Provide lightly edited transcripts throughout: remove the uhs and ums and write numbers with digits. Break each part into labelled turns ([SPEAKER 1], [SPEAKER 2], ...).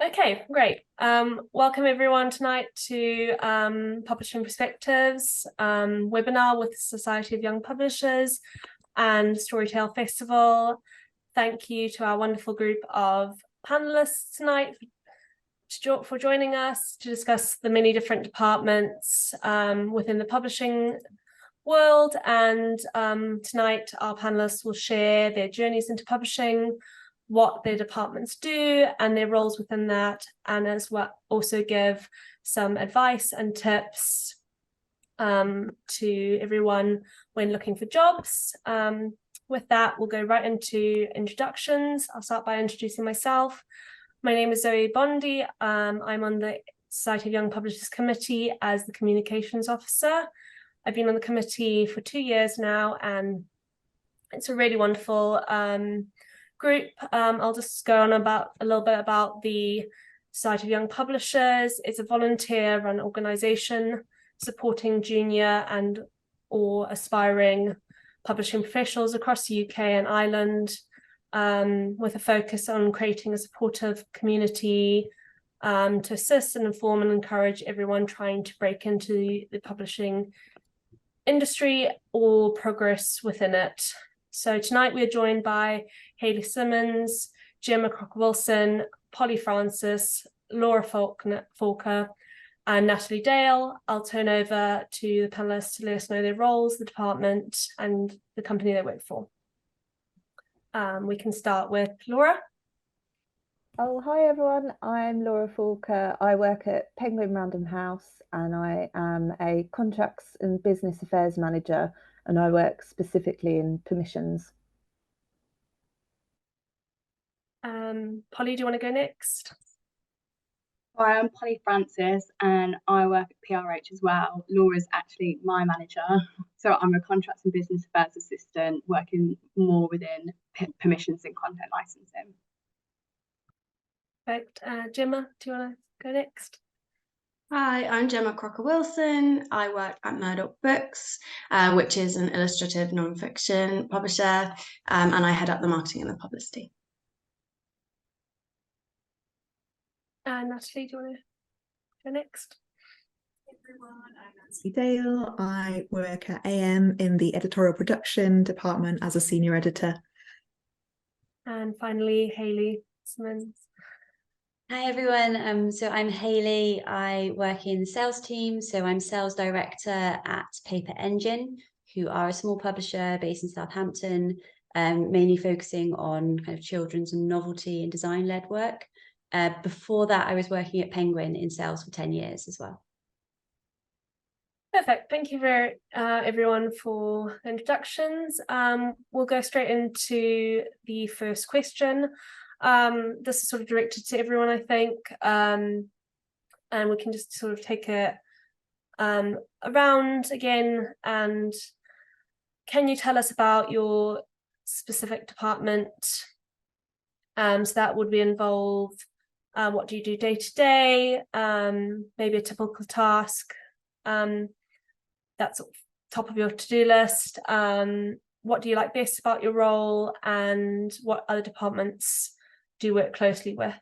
[SPEAKER 1] Okay, great. Welcome everyone tonight to Publishing Perspectives webinar with the Society of Young Publishers and Storytale Festival. Thank you to our wonderful group of panelists tonight for joining us to discuss the many different departments within the publishing world. And tonight our panelists will share their journeys into publishing, what their departments do and their roles within that, and as well also give some advice and tips to everyone when looking for jobs. With that, we'll go right into introductions. I'll start by introducing myself. My name is Zoe Bondi. I'm on the Society of Young Publishers Committee as the Communications Officer. I've been on the committee for 2 years now, and it's a really wonderful group. I'll just go on about a little bit about the Society of Young Publishers. It's a volunteer-run organisation supporting junior and or aspiring publishing professionals across the UK and Ireland, with a focus on creating a supportive community to assist and inform and encourage everyone trying to break into the publishing industry or progress within it. So tonight we're joined by Hayley Symonds, Jemma Crocker-Wilson, Polly Francis, Laura Falker, and Natalie Dale. I'll turn over to the panelists to let us know their roles, the department, and the company they work for. We can start with Laura.
[SPEAKER 2] Oh, hi everyone, I'm Laura Falker. I work at Penguin Random House and I am a Contracts and Business Affairs Manager, and I work specifically in permissions.
[SPEAKER 1] Polly, do you want to go next?
[SPEAKER 3] Hi, I'm Polly Francis and I work at PRH as well. Laura's actually my manager. So I'm a Contracts and Business Affairs Assistant working more within permissions and content licensing.
[SPEAKER 1] Perfect. Jemma, do you want to go next?
[SPEAKER 4] Hi, I'm Jemma Crocker-Wilson. I work at Murdoch Books, which is an illustrative non-fiction publisher, and I head up the marketing and the publicity.
[SPEAKER 1] Natalie, do you want to go next?
[SPEAKER 5] Everyone, I'm Natalie Dale. I work at AM in the editorial production department as a senior editor.
[SPEAKER 1] And finally, Hayley Symonds.
[SPEAKER 6] Hi everyone, so I'm Hayley. I work in the sales team, so I'm sales director at Paper Engine, who are a small publisher based in Southampton, mainly focusing on kind of children's and novelty and design-led work. Before that, I was working at Penguin in sales for 10 years as well.
[SPEAKER 1] Perfect. Thank you very everyone for the introductions. We'll go straight into the first question. This is sort of directed to everyone, I think, and we can just sort of take it around again. And can you tell us about your specific department? So that would be involved. What do you do day to day? Maybe a typical task that's top of your to-do list. What do you like best about your role, and what other departments do you work closely with?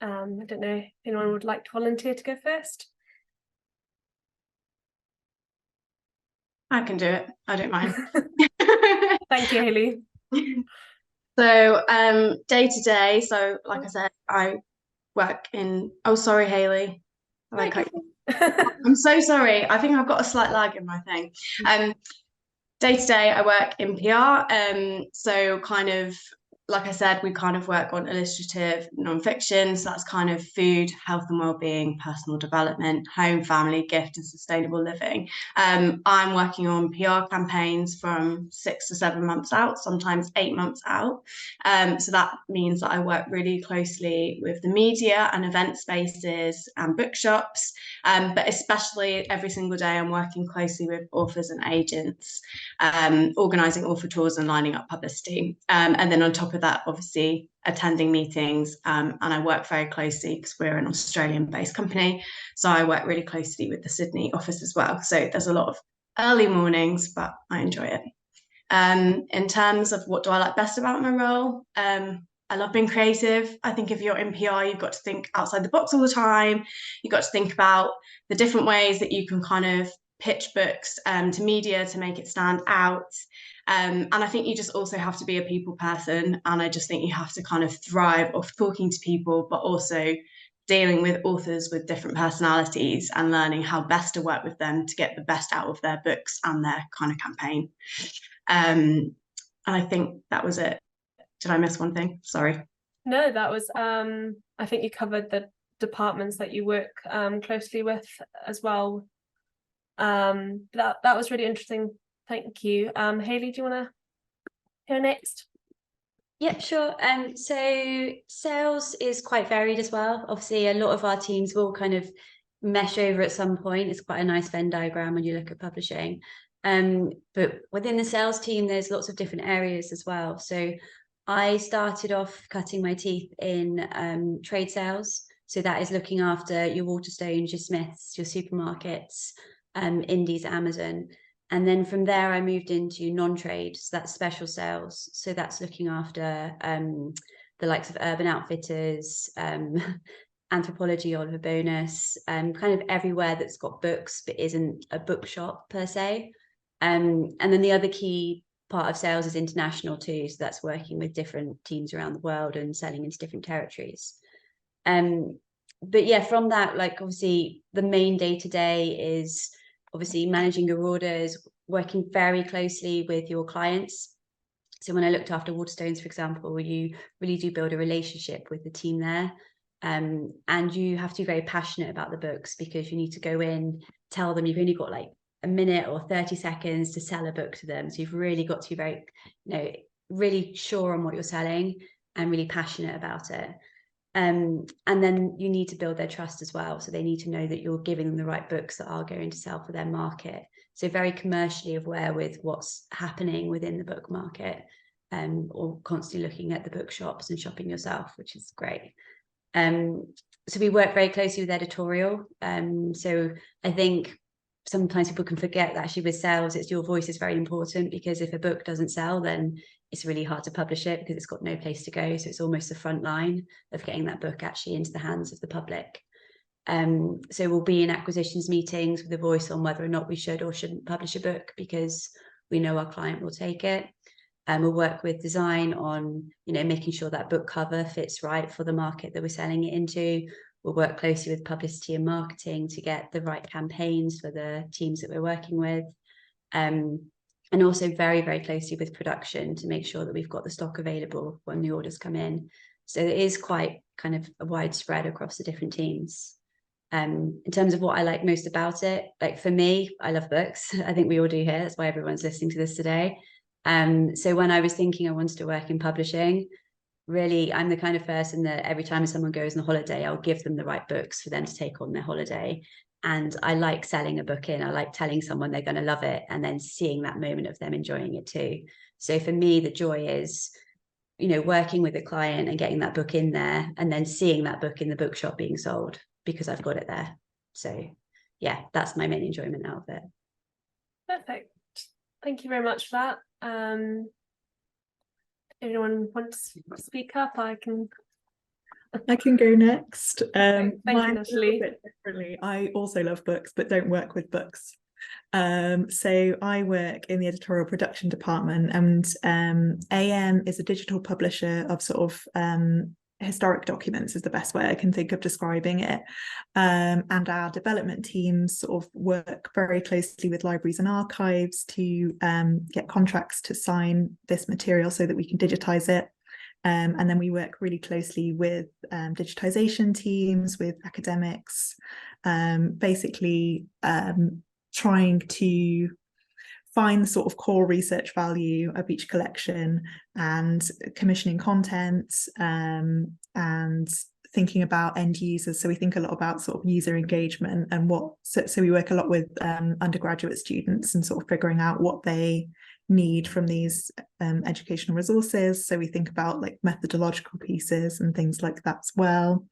[SPEAKER 1] I don't know if anyone would like to volunteer to go first.
[SPEAKER 4] I can do it. I don't mind.
[SPEAKER 1] Thank you, Hayley.
[SPEAKER 4] So day to day, so like I said, I work in, oh sorry Hayley, I'm so sorry, I think I've got a slight lag in my thing. Day to day I work in PR, so kind of like I said, we kind of work on illustrative non-fiction, so that's kind of food, health and well-being, personal development, home, family, gift and sustainable living. I'm working on PR campaigns from 6 to 7 months out, sometimes 8 months out. So that means that I work really closely with the media and event spaces and bookshops, but especially every single day I'm working closely with authors and agents, organising author tours and lining up publicity. And then on top of that, obviously attending meetings, and I work very closely because we're an Australian-based company, so I work really closely with the Sydney office as well. So there's a lot of early mornings, but I enjoy it. In terms of what do I like best about my role, I love being creative. I think if you're in PR, you've got to think outside the box all the time. You've got to think about the different ways that you can kind of pitch books to media to make it stand out. And I think you just also have to be a people person. And I just think you have to kind of thrive off talking to people, but also dealing with authors with different personalities and learning how best to work with them to get the best out of their books and their kind of campaign. And I think that was it. Did I miss one thing? Sorry.
[SPEAKER 1] No, that was, I think you covered the departments that you work closely with as well. That was really interesting. Thank you. Hayley, do you want to go next?
[SPEAKER 6] Yeah, sure. So sales is quite varied as well. Obviously, a lot of our teams will kind of mesh over at some point. It's quite a nice Venn diagram when you look at publishing. But within the sales team, there's lots of different areas as well. So I started off cutting my teeth in trade sales. So that is looking after your Waterstones, your Smiths, your supermarkets, Indies, Amazon. And then from there, I moved into non-trade, so that's special sales. So that's looking after the likes of Urban Outfitters, Anthropology, Oliver Bonus, kind of everywhere that's got books but isn't a bookshop per se. And then the other key part of sales is international too. So that's working with different teams around the world and selling into different territories. But yeah, from that, like obviously the main day-to-day is obviously managing your orders, working very closely with your clients. So when I looked after Waterstones, for example, you really do build a relationship with the team there. And you have to be very passionate about the books because you need to go in, tell them you've only got like a minute or 30 seconds to sell a book to them. So you've really got to be very, really sure on what you're selling and really passionate about it. And then you need to build their trust as well. So they need to know that you're giving them the right books that are going to sell for their market. So very commercially aware with what's happening within the book market, or constantly looking at the bookshops and shopping yourself, which is great. So we work very closely with editorial. So I think sometimes people can forget that actually with sales, it's your voice is very important, because if a book doesn't sell, then it's really hard to publish it because it's got no place to go. So it's almost the front line of getting that book actually into the hands of the public. So we'll be in acquisitions meetings with a voice on whether or not we should or shouldn't publish a book, because we know our client will take it. And we'll work with design on, making sure that book cover fits right for the market that we're selling it into. We'll work closely with publicity and marketing to get the right campaigns for the teams that we're working with. And also very, very closely with production to make sure that we've got the stock available when the orders come in. So it is quite kind of a widespread across the different teams. In terms of what I like most about it, like for me, I love books. I think we all do here. That's why everyone's listening to this today. So when I was thinking I wanted to work in publishing, really, I'm the kind of person that every time someone goes on a holiday, I'll give them the right books for them to take on their holiday. And I like selling a book in. I like telling someone they're going to love it and then seeing that moment of them enjoying it too. So for me, the joy is, working with a client and getting that book in there and then seeing that book in the bookshop being sold because I've got it there. So yeah, that's my main enjoyment out of it.
[SPEAKER 1] Perfect. Thank you very much for that. Anyone wants to speak up? I can
[SPEAKER 5] go next.
[SPEAKER 1] Thank you, Natalie.
[SPEAKER 5] Differently. I also love books, but don't work with books. So I work in the editorial production department, and AM is a digital publisher of sort of historic documents is the best way I can think of describing it. And our development teams sort of work very closely with libraries and archives to get contracts to sign this material so that we can digitize it. And then we work really closely with digitization teams, with academics, basically trying to find the sort of core research value of each collection and commissioning content, and thinking about end users. So we think a lot about sort of user engagement and so we work a lot with undergraduate students and sort of figuring out what they need from these educational resources. So we think about like methodological pieces and things like that as well.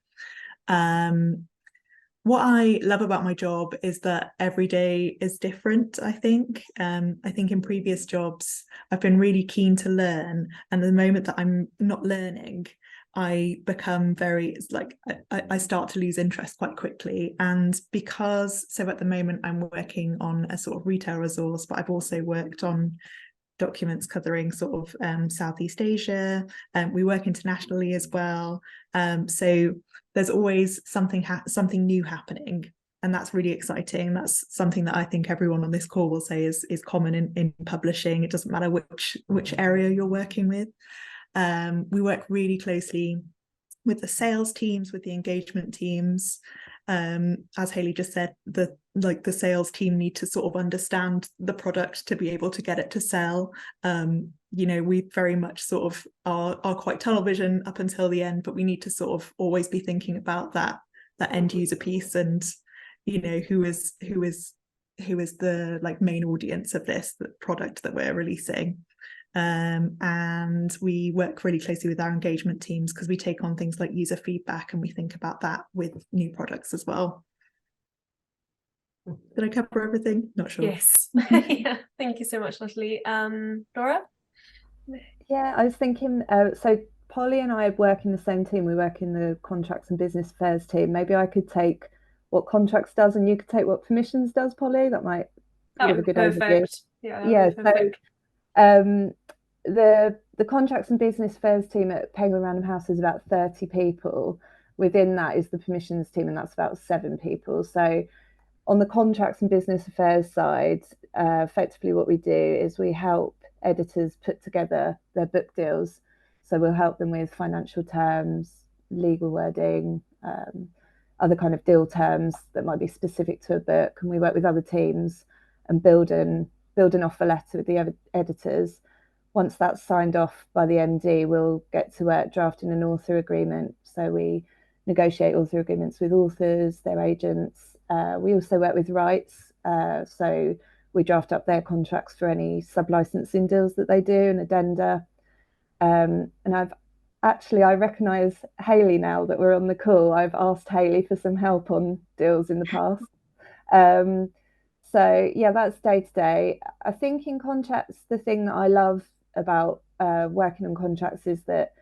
[SPEAKER 5] what I love about my job is that every day is different, I think. I think in previous jobs, I've been really keen to learn. And the moment that I'm not learning, I become it's like I start to lose interest quite quickly. And so at the moment I'm working on a sort of retail resource, but I've also worked on documents covering sort of Southeast Asia. We work internationally as well. So there's always something new happening. And that's really exciting. That's something that I think everyone on this call will say is common in publishing. It doesn't matter which area you're working with. We work really closely with the sales teams, with the engagement teams. As Hayley just said, the sales team need to sort of understand the product to be able to get it to sell. We very much sort of are quite tunnel vision up until the end, but we need to sort of always be thinking about that end user piece, and who is the like main audience of this product that we're releasing. And we work really closely with our engagement teams because we take on things like user feedback, and we think about that with new products as well. Did I cover everything? Not sure.
[SPEAKER 1] Yes. Yeah, thank you so much, Natalie. Laura?
[SPEAKER 2] Yeah, I was thinking, so Polly and I work in the same team. We work in the contracts and business affairs team. Maybe I could take what contracts does and you could take what permissions does, Polly. That might give a good overview.
[SPEAKER 1] Yeah,
[SPEAKER 2] so the contracts and business affairs team at Penguin Random House is about 30 people. Within that is the permissions team, and that's about 7 people. So on the contracts and business affairs side, effectively what we do is we help editors put together their book deals. So we'll help them with financial terms, legal wording, other kind of deal terms that might be specific to a book. And we work with other teams and build an offer letter with the editors. Once that's signed off by the MD, we'll get to work drafting an author agreement. So we negotiate author agreements with authors, their agents. We also work with rights. So we draft up their contracts for any sub-licensing deals that they do and addenda. And I recognise Hayley now that we're on the call. I've asked Hayley for some help on deals in the past. So yeah, that's day to day. I think in contracts, the thing that I love about working on contracts is that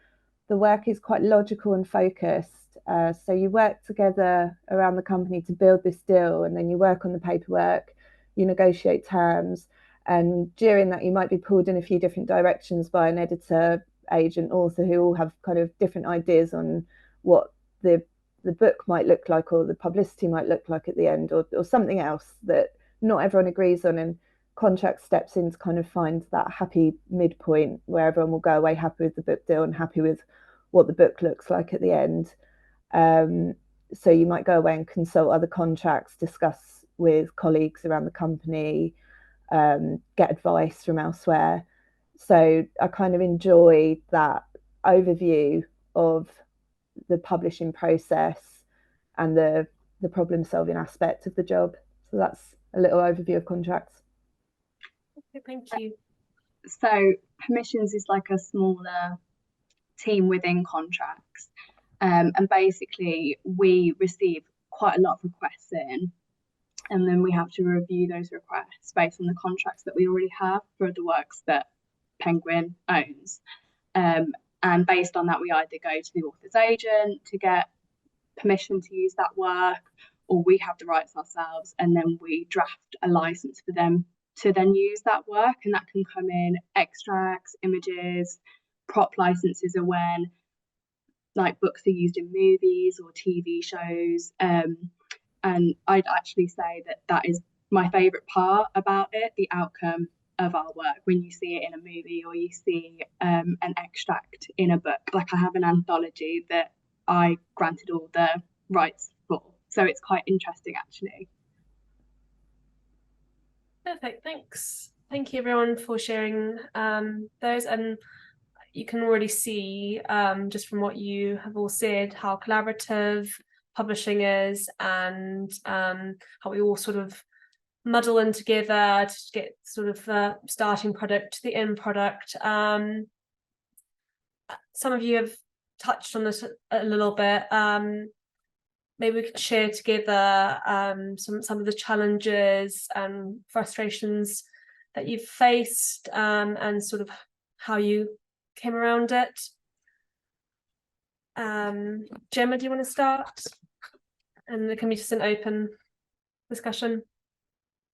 [SPEAKER 2] the work is quite logical and focused. So you work together around the company to build this deal, and then you work on the paperwork, you negotiate terms, and during that you might be pulled in a few different directions by an editor, agent, author, who all have kind of different ideas on what the book might look like, or the publicity might look like at the end, or something else that not everyone agrees on. And contract steps in to kind of find that happy midpoint where everyone will go away happy with the book deal and happy with what the book looks like at the end. So you might go away and consult other contracts, discuss with colleagues around the company, get advice from elsewhere. So I kind of enjoy that overview of the publishing process and the problem solving aspect of the job. So that's a little overview of contracts.
[SPEAKER 1] Okay, thank you.
[SPEAKER 3] So permissions is like a smaller team within contracts, and basically we receive quite a lot of requests in, and then we have to review those requests based on the contracts that we already have for the works that Penguin owns, and based on that we either go to the author's agent to get permission to use that work, or we have the rights ourselves, and then we draft a license for them to then use that work. And that can come in extracts, images, prop licenses are when like books are used in movies or TV shows, and I'd actually say that is my favourite part about it, the outcome of our work, when you see it in a movie or you see an extract in a book. Like I have an anthology that I granted all the rights for, so it's quite interesting actually.
[SPEAKER 1] Perfect, thanks. Thank you everyone for sharing those, and you can already see just from what you have all said how collaborative publishing is, and how we all sort of muddle in together to get sort of the starting product to the end product. Some of you have touched on this a little bit. maybe we could share together some of the challenges and frustrations that you've faced, and sort of how you came around it. Jemma, do you want to start? And it can be just an open discussion.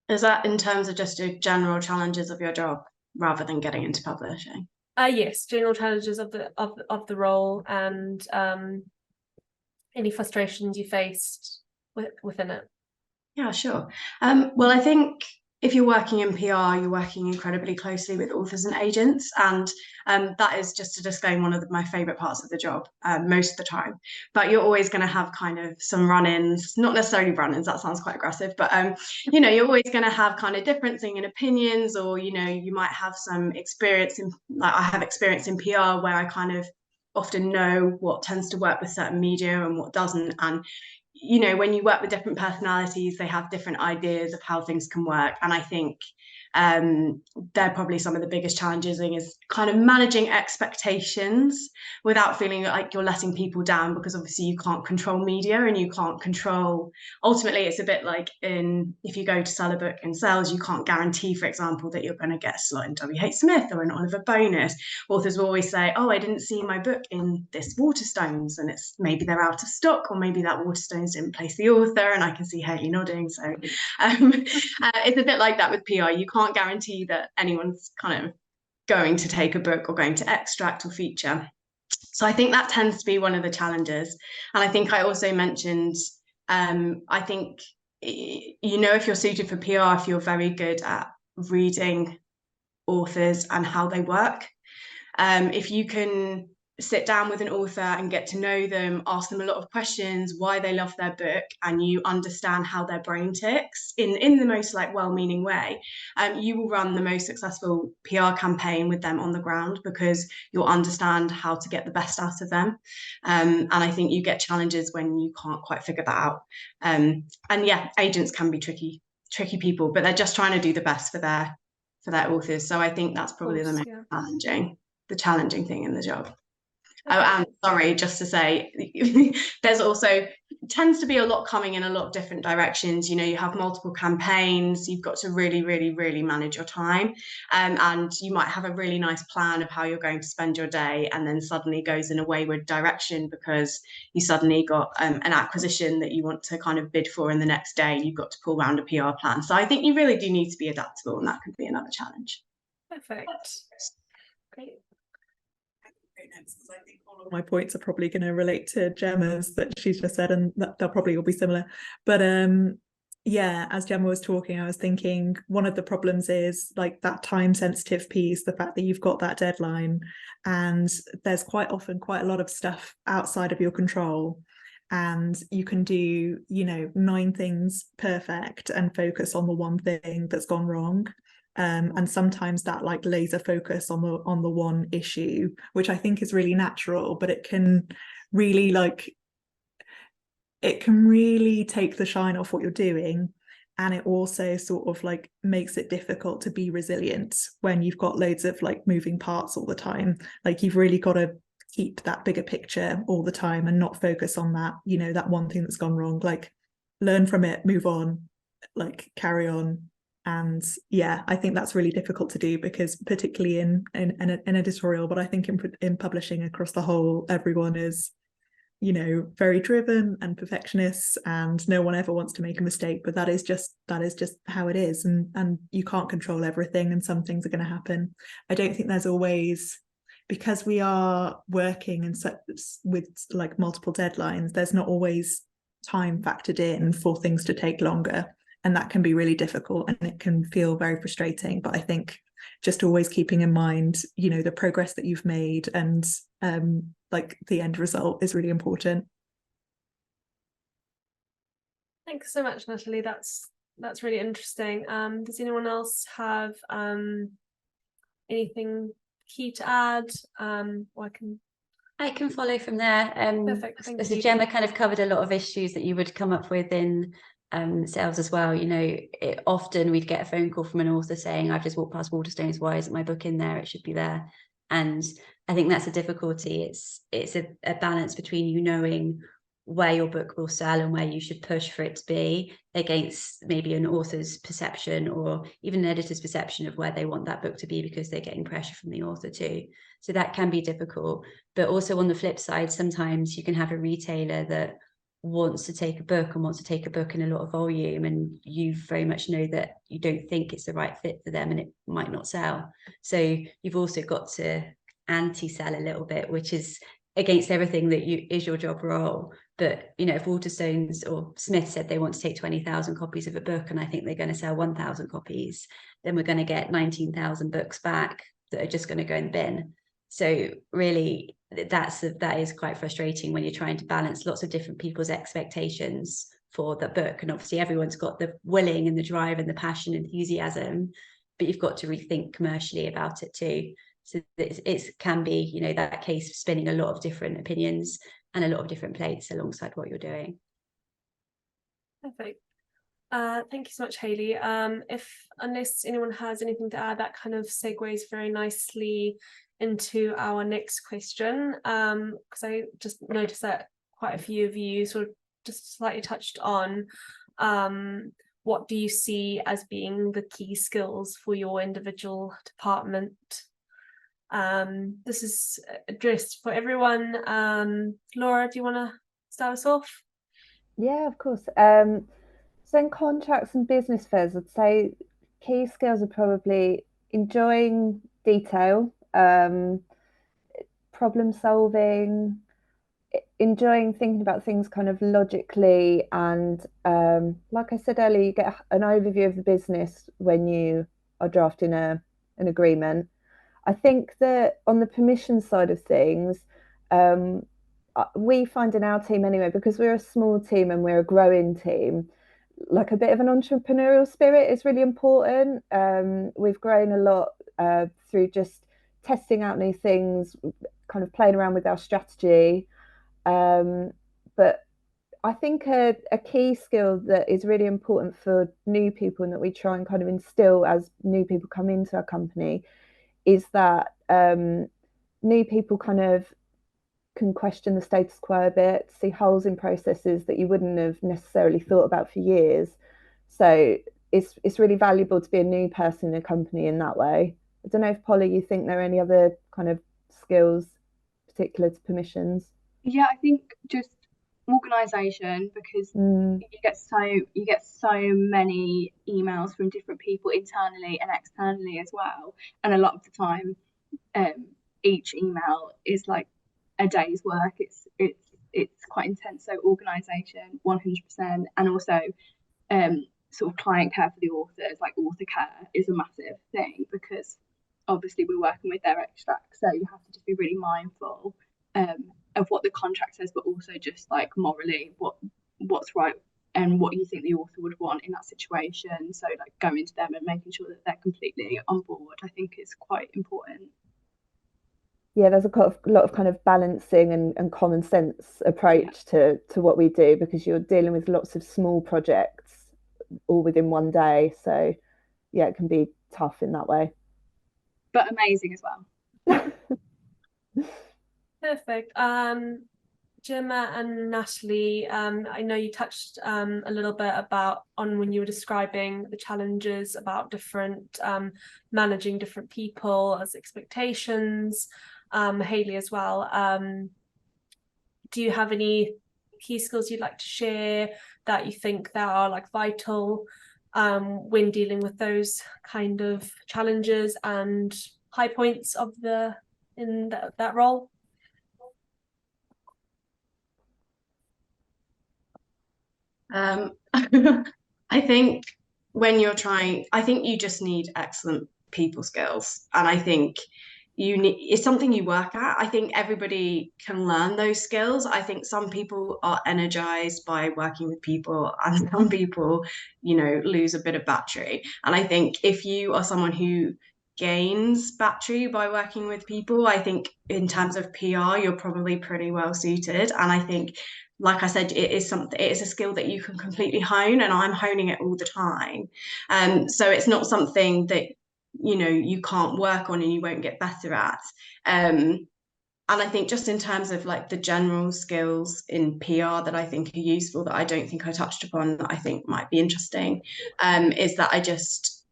[SPEAKER 4] Is that in terms of just the general challenges of your job rather than getting into publishing?
[SPEAKER 1] Yes, general challenges of the role, and any frustrations you faced within it.
[SPEAKER 4] Yeah, sure. Well, I think if you're working in PR, you're working incredibly closely with authors and agents, and that is, just to disclaim, one of my favourite parts of the job most of the time. But you're always going to have kind of some run-ins, not necessarily run-ins, that sounds quite aggressive, but you know, you're always going to have kind of differencing in opinions, or you know, you might have some experience in, like I have experience in PR where I kind of often know what tends to work with certain media and what doesn't. And you know, when you work with different personalities, they have different ideas of how things can work. And I think they're probably some of the biggest challenges, is kind of managing expectations without feeling like you're letting people down, because obviously you can't control media and you can't control, ultimately it's a bit like if you go to sell a book in sales, you can't guarantee, for example, that you're going to get a slot in WH Smith or an Oliver Bonus. Authors will always say, oh, I didn't see my book in this Waterstones, and it's maybe they're out of stock, or maybe that Waterstones didn't place the author, and I can see Hayley nodding. So it's a bit like that with PR. You can't guarantee that anyone's kind of going to take a book or going to extract or feature. So I think that tends to be one of the challenges. And I think I also mentioned, I think, you know, if you're suited for PR, if you're very good at reading authors and how they work, if you can sit down with an author and get to know them, ask them a lot of questions, why they love their book, and you understand how their brain ticks in the most like well-meaning way, you will run the most successful PR campaign with them on the ground, because you'll understand how to get the best out of them. And I think you get challenges when you can't quite figure that out. And yeah, agents can be tricky people, but they're just trying to do the best for their authors. So I think that's probably the most challenging thing in the job. Oh, and sorry, just to say, there's also tends to be a lot coming in a lot of different directions. You know, you have multiple campaigns, you've got to really, really, really manage your time. And you might have a really nice plan of how you're going to spend your day, and then suddenly goes in a wayward direction because you suddenly got an acquisition that you want to kind of bid for in the next day. You've got to pull around a PR plan. So I think you really do need to be adaptable, and that could be another challenge.
[SPEAKER 1] Perfect. Great.
[SPEAKER 5] Because I think all of my points are probably going to relate to Gemma's that she's just said, and they'll probably all be similar. But yeah, as Jemma was talking, I was thinking one of the problems is like that time sensitive piece, the fact that you've got that deadline, and there's quite often quite a lot of stuff outside of your control, and you can do, you know, 9 things perfect and focus on the one thing that's gone wrong. And sometimes that like laser focus on the one issue, which I think is really natural, but it can really take the shine off what you're doing. And it also sort of like makes it difficult to be resilient when you've got loads of like moving parts all the time. Like you've really got to keep that bigger picture all the time and not focus on that, you know, that one thing that's gone wrong. Like learn from it, move on, like carry on. And yeah, I think that's really difficult to do, because particularly in editorial, but I think in publishing across the whole, everyone is, you know, very driven and perfectionists, and no one ever wants to make a mistake, but that is just how it is, and you can't control everything, and some things are going to happen. I don't think there's always, because we are working and with like multiple deadlines, there's not always time factored in for things to take longer. And that can be really difficult, and it can feel very frustrating. But I think just always keeping in mind, you know, the progress that you've made, and like the end result is really important.
[SPEAKER 1] Thanks so much, Natalie. That's really interesting. Does anyone else have anything key to add? Or
[SPEAKER 6] I can follow from there.
[SPEAKER 1] Perfect. Thank
[SPEAKER 6] so
[SPEAKER 1] you.
[SPEAKER 6] Jemma kind of covered a lot of issues that you would come up with in sales as well. You know, often we'd get a phone call from an author saying, I've just walked past Waterstones, why isn't my book in there? It should be there. And I think that's a difficulty. It's a balance between you knowing where your book will sell and where you should push for it to be against maybe an author's perception or even an editor's perception of where they want that book to be, because they're getting pressure from the author too. So that can be difficult. But also on the flip side, sometimes you can have a retailer that wants to take a book and wants to take a book in a lot of volume, and you very much know that you don't think it's the right fit for them and it might not sell. So you've also got to anti-sell a little bit, which is against everything that is your job role. But you know, if Waterstones or Smith said they want to take 20,000 copies of a book and I think they're going to sell 1,000 copies, then we're going to get 19,000 books back that are just going to go in the bin. So really that is quite frustrating when you're trying to balance lots of different people's expectations for the book, and obviously everyone's got the willing and the drive and the passion and enthusiasm, but you've got to rethink commercially about it too. So it can be, you know, that case of spinning a lot of different opinions and a lot of different plates alongside what you're doing.
[SPEAKER 1] Perfect. Thank you so much, Hayley. Unless anyone has anything to add, that kind of segues very nicely into our next question, because I just noticed that quite a few of you sort of just slightly touched on what do you see as being the key skills for your individual department. This is addressed for everyone. Laura, do you want to start us off?
[SPEAKER 2] Yeah, of course. So in contracts and business fairs, I'd say key skills are probably enjoying detail, problem solving, enjoying thinking about things kind of logically, and like I said earlier, you get an overview of the business when you are drafting an agreement. I think that on the permission side of things, we find in our team anyway, because we're a small team and we're a growing team, like a bit of an entrepreneurial spirit is really important. We've grown a lot through just testing out new things, kind of playing around with our strategy. But I think a key skill that is really important for new people and that we try and kind of instill as new people come into our company is that new people kind of can question the status quo a bit, see holes in processes that you wouldn't have necessarily thought about for years. So it's really valuable to be a new person in a company in that way. I don't know if, Polly, you think there are any other kind of skills particular to permissions?
[SPEAKER 3] Yeah, I think just organisation, because you get so many emails from different people internally and externally as well, and a lot of the time each email is like a day's work. It's quite intense. So organisation 100%, and also sort of client care for the authors, like author care is a massive thing, because obviously we're working with their extract, so you have to just be really mindful of what the contract says, but also just like morally what's right and what you think the author would want in that situation. So like going to them and making sure that they're completely on board, I think is quite important.
[SPEAKER 2] Yeah, there's a lot of kind of balancing and common sense approach to what we do, because you're dealing with lots of small projects all within one day. So yeah, it can be tough in that way.
[SPEAKER 3] But amazing as well.
[SPEAKER 1] Perfect. Jemma and Natalie, I know you touched a little bit on when you were describing the challenges about different managing different people as expectations. Hayley as well. Do you have any key skills you'd like to share that you think that are like vital when dealing with those kind of challenges and high points of that role?
[SPEAKER 4] I think I think you just need excellent people skills, and I think it's something you work at. I think everybody can learn those skills. I think some people are energized by working with people, and some people, lose a bit of battery. And I think if you are someone who gains battery by working with people, I think in terms of PR, you're probably pretty well suited. And I think, like I said, it is a skill that you can completely hone, and I'm honing it all the time. So it's not something that you can't work on and you won't get better at. I think just in terms of like the general skills in PR that I think are useful, that I don't think I touched upon, that I think might be interesting, is that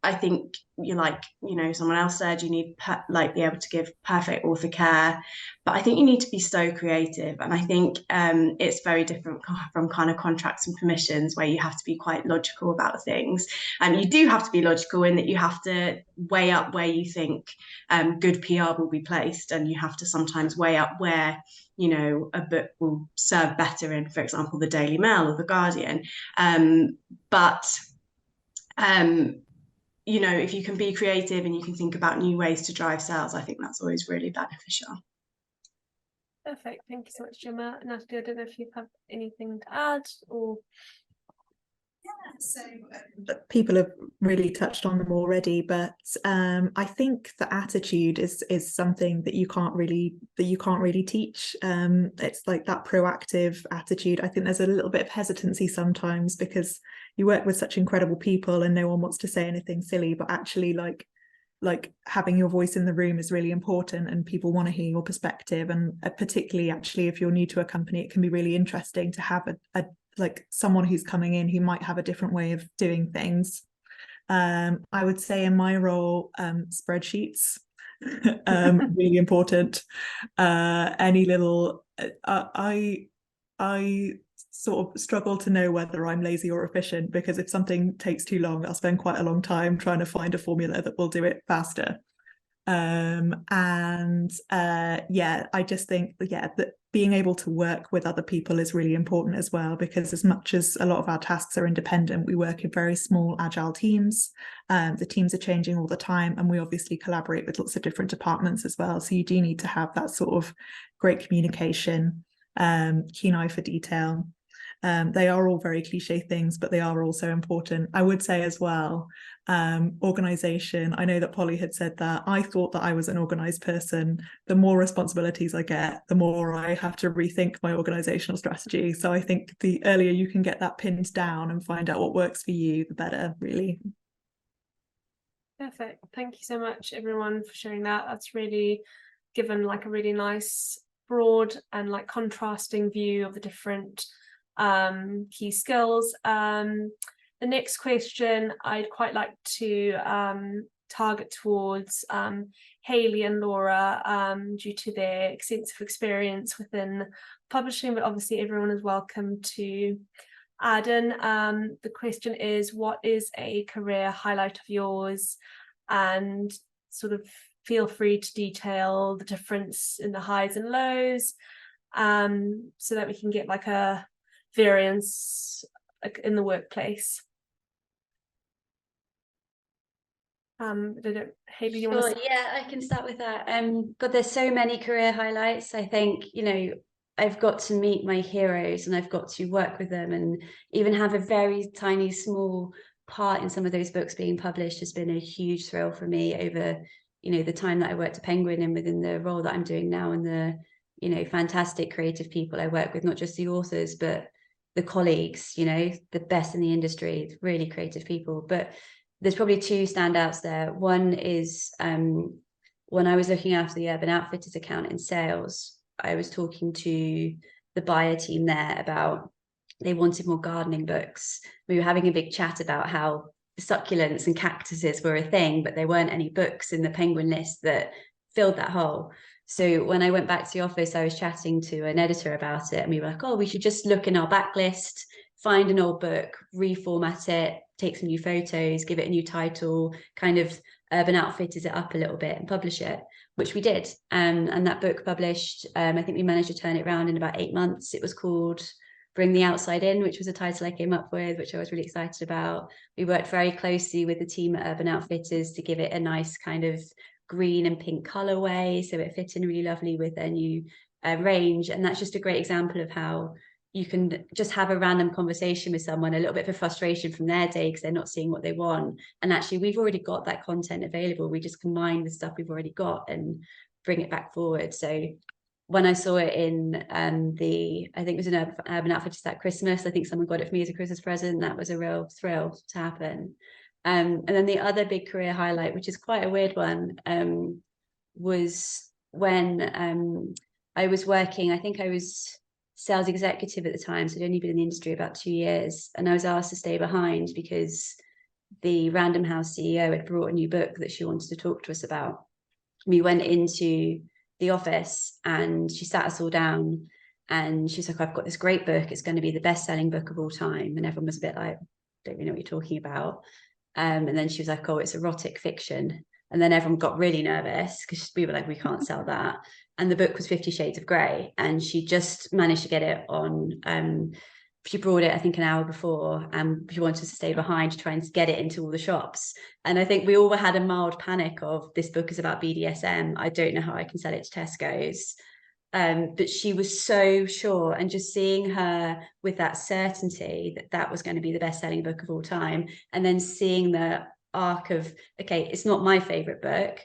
[SPEAKER 4] I think you like, you know, someone else said you need like be able to give perfect author care, but I think you need to be so creative. And I think it's very different from kind of contracts and permissions where you have to be quite logical about things. And you do have to be logical in that you have to weigh up where you think good PR will be placed, and you have to sometimes weigh up where, you know, a book will serve better in, for example, the Daily Mail or the Guardian. You know, if you can be creative and you can think about new ways to drive sales, I think that's always really beneficial.
[SPEAKER 1] Perfect. Thank you so much, Jemma. Natalie, I don't know if you have anything to add or...
[SPEAKER 5] Yeah, so people have really touched on them already, but I think the attitude is something that you can't really teach. It's like that proactive attitude. I think there's a little bit of hesitancy sometimes because you work with such incredible people and no one wants to say anything silly, but actually like having your voice in the room is really important, and people want to hear your perspective. And particularly actually if you're new to a company, it can be really interesting to have a like someone who's coming in who might have a different way of doing things. I would say in my role, spreadsheets, really important. Any little, I sort of struggle to know whether I'm lazy or efficient, because if something takes too long, I'll spend quite a long time trying to find a formula that will do it faster. Yeah, I just think, yeah, that being able to work with other people is really important as well, because as much as a lot of our tasks are independent, we work in very small agile teams. The teams are changing all the time, and we obviously collaborate with lots of different departments as well. So you do need to have that sort of great communication, keen eye for detail. They are all very cliche things, but they are also important. I would say as well, organization. I know that Polly had said that. I thought that I was an organized person. The more responsibilities I get, the more I have to rethink my organizational strategy. So I think the earlier you can get that pinned down and find out what works for you, the better, really.
[SPEAKER 1] Perfect. Thank you so much, everyone, for sharing that. That's really given like a really nice, broad and like contrasting view of the different key skills. The next question I'd quite like to target towards Hayley and Laura, due to their extensive experience within publishing, but obviously everyone is welcome to add in. The question is, what is a career highlight of yours? And sort of feel free to detail the difference in the highs and lows, so that we can get like a variance in the workplace. Hayley, you want to...
[SPEAKER 6] Yeah, I can start with that. God, there's so many career highlights. I think, you know, I've got to meet my heroes and I've got to work with them, and even have a very tiny, small part in some of those books being published has been a huge thrill for me over, you know, the time that I worked at Penguin and within the role that I'm doing now, and the, you know, fantastic creative people I work with, not just the authors, but the colleagues, you know, the best in the industry, really creative people. But there's probably two standouts there. One is when I was looking after the Urban Outfitters account in sales, I was talking to the buyer team there about, they wanted more gardening books. We were having a big chat about how succulents and cactuses were a thing, but there weren't any books in the Penguin list that filled that hole. So when I went back to the office, I was chatting to an editor about it, and we were like, oh, we should just look in our backlist, find an old book, reformat it, take some new photos, give it a new title, kind of Urban Outfitters it up a little bit and publish it, which we did. And that book published, I think we managed to turn it around in about 8 months. It was called Bring the Outside In, which was a title I came up with, which I was really excited about. We worked very closely with the team at Urban Outfitters to give it a nice kind of green and pink colorway, so it fit in really lovely with their new range. And that's just a great example of how you can just have a random conversation with someone, a little bit of frustration from their day because they're not seeing what they want, and actually we've already got that content available. We just combine the stuff we've already got and bring it back forward. So when I saw it in I think it was an Urban Outfitters at Christmas, I think someone got it for me as a Christmas present. That was a real thrill to happen. And then the other big career highlight, which is quite a weird one, was when I was working, I think I was sales executive at the time, so I'd only been in the industry about 2 years, and I was asked to stay behind because the Random House CEO had brought a new book that she wanted to talk to us about. We went into the office and she sat us all down and she's like, I've got this great book, it's going to be the best-selling book of all time. And everyone was a bit like, don't really know what you're talking about. And then she was like, oh, it's erotic fiction. And then everyone got really nervous because we were like, we can't sell that. And the book was 50 Shades of Grey, and she just managed to get it on. She brought it, I think, an hour before, and she wanted to stay behind to try and get it into all the shops. And I think we all had a mild panic of, this book is about BDSM. I don't know how I can sell it to Tesco's. But she was so sure, and just seeing her with that certainty that that was going to be the best-selling book of all time, and then seeing the arc of, okay, it's not my favorite book,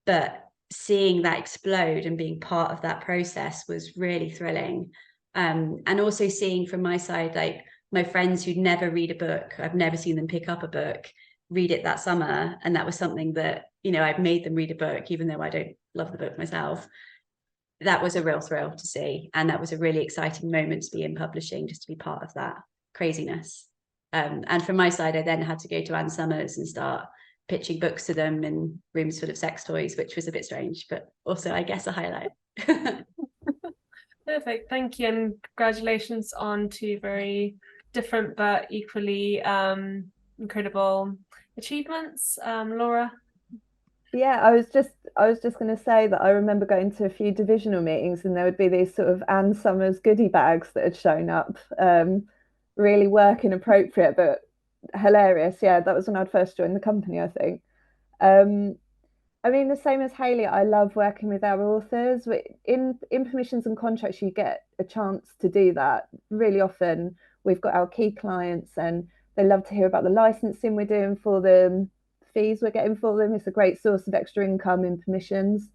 [SPEAKER 6] but seeing that explode and being part of that process was really thrilling. And also seeing from my side, like my friends who'd never read a book, I've never seen them pick up a book, read it that summer. And that was something that, you know, I've made them read a book, even though I don't love the book myself. That was a real thrill to see. And that was a really exciting moment to be in publishing, just to be part of that craziness. And from my side, I then had to go to Anne Summers and start pitching books to them in rooms full of sex toys, which was a bit strange, but also, I guess, a highlight.
[SPEAKER 1] Perfect, thank you, and congratulations on 2 very different but equally incredible achievements. Laura?
[SPEAKER 2] Yeah, I was just going to say that I remember going to a few divisional meetings, and there would be these sort of Anne Summers goodie bags that had shown up, really work inappropriate but hilarious. Yeah, that was when I'd first joined the company, I think. I mean, the same as Hayley, I love working with our authors. In permissions and contracts, you get a chance to do that. Really often, we've got our key clients and they love to hear about the licensing we're doing for them, fees we're getting for them. It's a great source of extra income in permissions.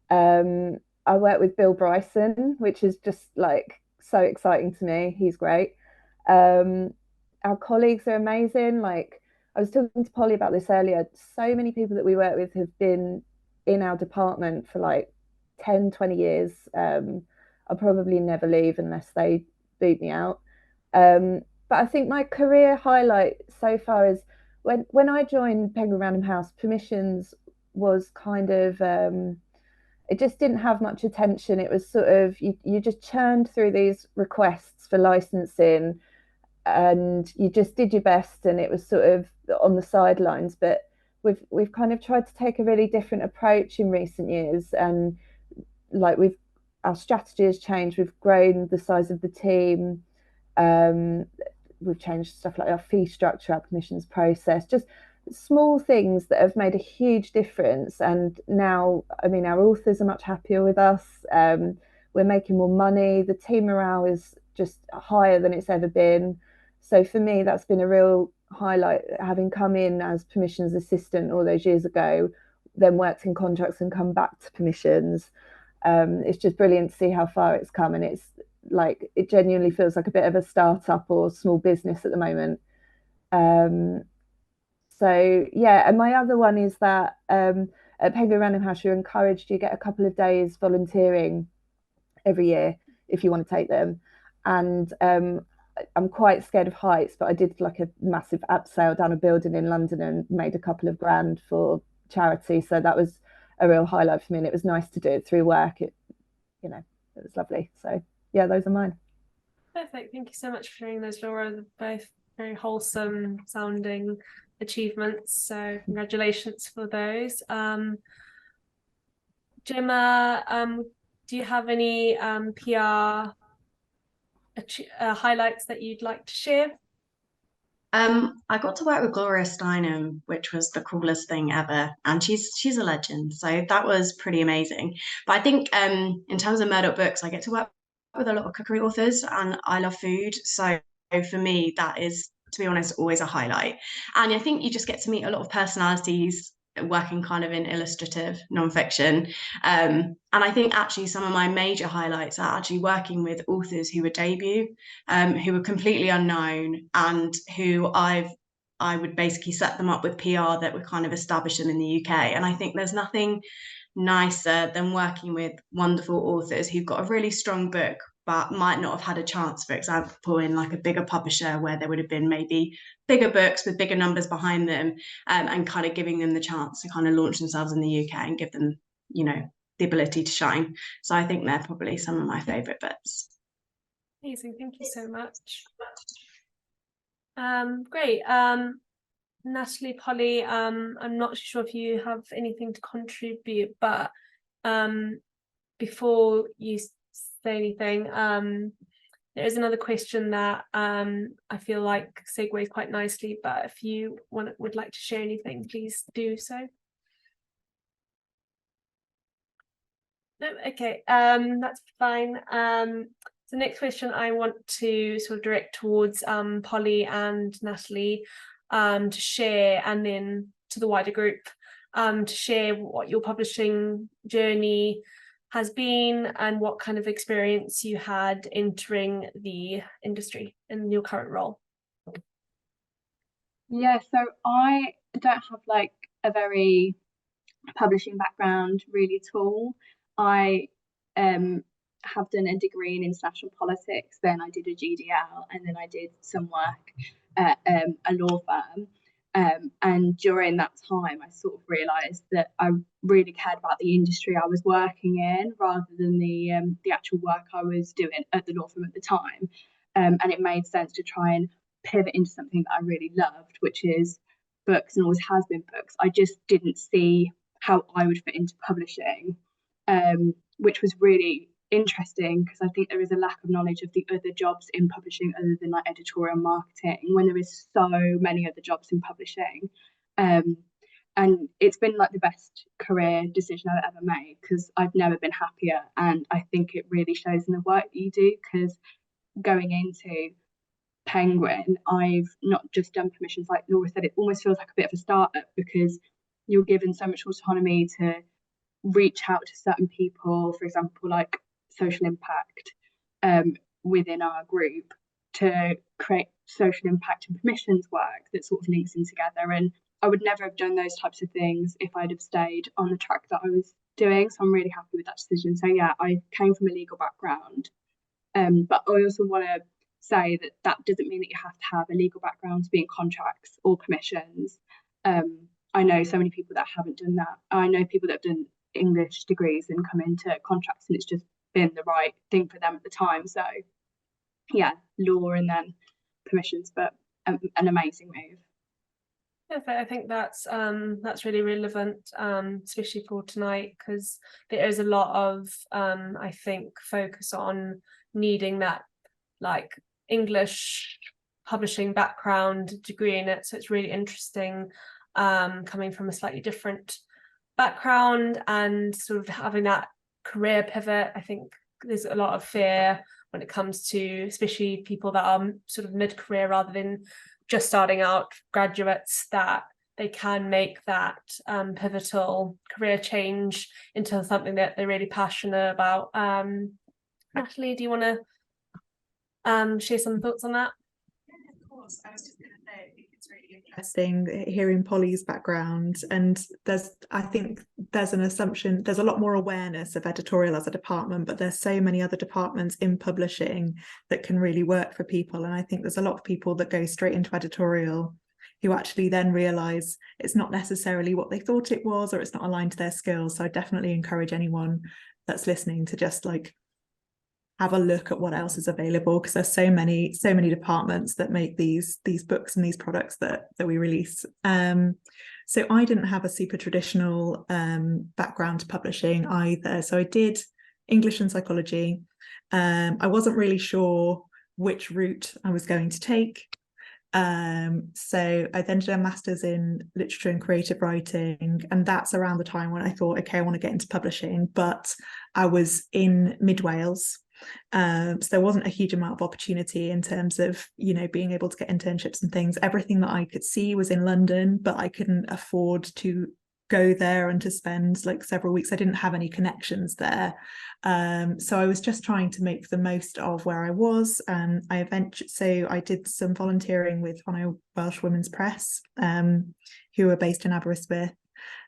[SPEAKER 2] I work with Bill Bryson, which is just like so exciting to me. He's great. Our colleagues are amazing. Like, I was talking to Polly about this earlier. So many people that we work with have been in our department for like 10, 20 years. I'll probably never leave unless they boot me out. But I think my career highlight so far is when I joined Penguin Random House, permissions was kind of, it just didn't have much attention. It was sort of, you just churned through these requests for licensing and you just did your best, and it was sort of on the sidelines. But we've kind of tried to take a really different approach in recent years, and like our strategy has changed. We've grown the size of the team. We've changed stuff like our fee structure, our permissions process, just small things that have made a huge difference. And now, I mean, our authors are much happier with us. We're making more money. The team morale is just higher than it's ever been. So for me, that's been a real highlight, having come in as permissions assistant all those years ago, then worked in contracts and come back to permissions. It's just brilliant to see how far it's come, and it's like, it genuinely feels like a bit of a startup or small business at the moment. So yeah, and my other one is that at Penguin Random House, you're encouraged, you get a couple of days volunteering every year if you want to take them. And I'm quite scared of heights, but I did like a massive abseil down a building in London and made a couple of grand for charity. So that was a real highlight for me, and it was nice to do it through work. It was lovely. So yeah, those are mine.
[SPEAKER 1] Perfect, thank you so much for sharing those, Laura. They're both very wholesome sounding achievements, so congratulations for those. Jemma, do you have any PR highlights that you'd like to share?
[SPEAKER 7] I got to work with Gloria Steinem, which was the coolest thing ever, and she's a legend, so that was pretty amazing. But I think in terms of Murdoch Books, I get to work with a lot of cookery authors, and I love food, so for me that is, to be honest, always a highlight. And I think you just get to meet a lot of personalities working kind of in illustrative nonfiction, and I think actually some of my major highlights are actually working with authors who were debut, who were completely unknown, and who I would basically set them up with PR that would kind of establish them in the UK. And I think there's nothing nicer than working with wonderful authors who've got a really strong book but might not have had a chance, for example, in like a bigger publisher where there would have been maybe bigger books with bigger numbers behind them, and kind of giving them the chance to kind of launch themselves in the UK and give them, you know, the ability to shine. So I think they're probably some of my favourite books.
[SPEAKER 1] Amazing, thank you so much. Great. Natalie, Polly, I'm not sure if you have anything to contribute, but before you say anything, there is another question that I feel like segues quite nicely, but if you would like to share anything, please do so. No, okay, that's fine. The next question I want to sort of direct towards Polly and Natalie, to share, and then to the wider group, to share what your publishing journey has been and what kind of experience you had entering the industry in your current role.
[SPEAKER 3] Yeah, so I don't have like a very publishing background really at all. I have done a degree in international politics, then I did a GDL, and then I did some work at a law firm. And during that time, I sort of realised that I really cared about the industry I was working in rather than the actual work I was doing at the law firm at the time. And it made sense to try and pivot into something that I really loved, which is books, and always has been books. I just didn't see how I would fit into publishing, which was really interesting because I think there is a lack of knowledge of the other jobs in publishing other than like editorial marketing, when there is so many other jobs in publishing. And it's been like the best career decision I've ever made because I've never been happier, and I think it really shows in the work that you do, because going into Penguin, I've not just done permissions, like Laura said, it almost feels like a bit of a startup because you're given so much autonomy to reach out to certain people, for example, like social impact within our group, to create social impact and permissions work that sort of links in together. And I would never have done those types of things if I'd have stayed on the track that I was doing. So I'm really happy with that decision. So yeah, I came from a legal background, but I also want to say that that doesn't mean that you have to have a legal background to be in contracts or permissions. I know so many people that haven't done that. I know people that have done English degrees and come into contracts and it's just been the right thing for them at the time. So yeah, law and then permissions, but an amazing move.
[SPEAKER 1] Perfect. I think that's really relevant, especially for tonight, because there is a lot of I think focus on needing that like English publishing background degree in it. So it's really interesting coming from a slightly different background and sort of having that career pivot. I think there's a lot of fear when it comes to especially people that are sort of mid-career rather than just starting out, graduates, that they can make that pivotal career change into something that they're really passionate about. Natalie, do you want to share some thoughts on that?
[SPEAKER 5] Yeah, of course. I was just going to say, I think it's really interesting hearing Polly's background, and I think there's an assumption, there's a lot more awareness of editorial as a department, but there's so many other departments in publishing that can really work for people. And I think there's a lot of people that go straight into editorial who actually then realise it's not necessarily what they thought it was, or it's not aligned to their skills. So I definitely encourage anyone that's listening to just like have a look at what else is available, because there's so many departments that make these books and these products that we release. So I didn't have a super traditional background to publishing either. So I did English and psychology. I wasn't really sure which route I was going to take. So I then did a master's in literature and creative writing, and that's around the time when I thought, okay, I want to get into publishing, but I was in mid Wales. So there wasn't a huge amount of opportunity in terms of, you know, being able to get internships and things. Everything that I could see was in London, but I couldn't afford to go there and to spend like several weeks. I didn't have any connections there. So I was just trying to make the most of where I was. And so I did some volunteering with Welsh Women's Press, who are based in Aberystwyth.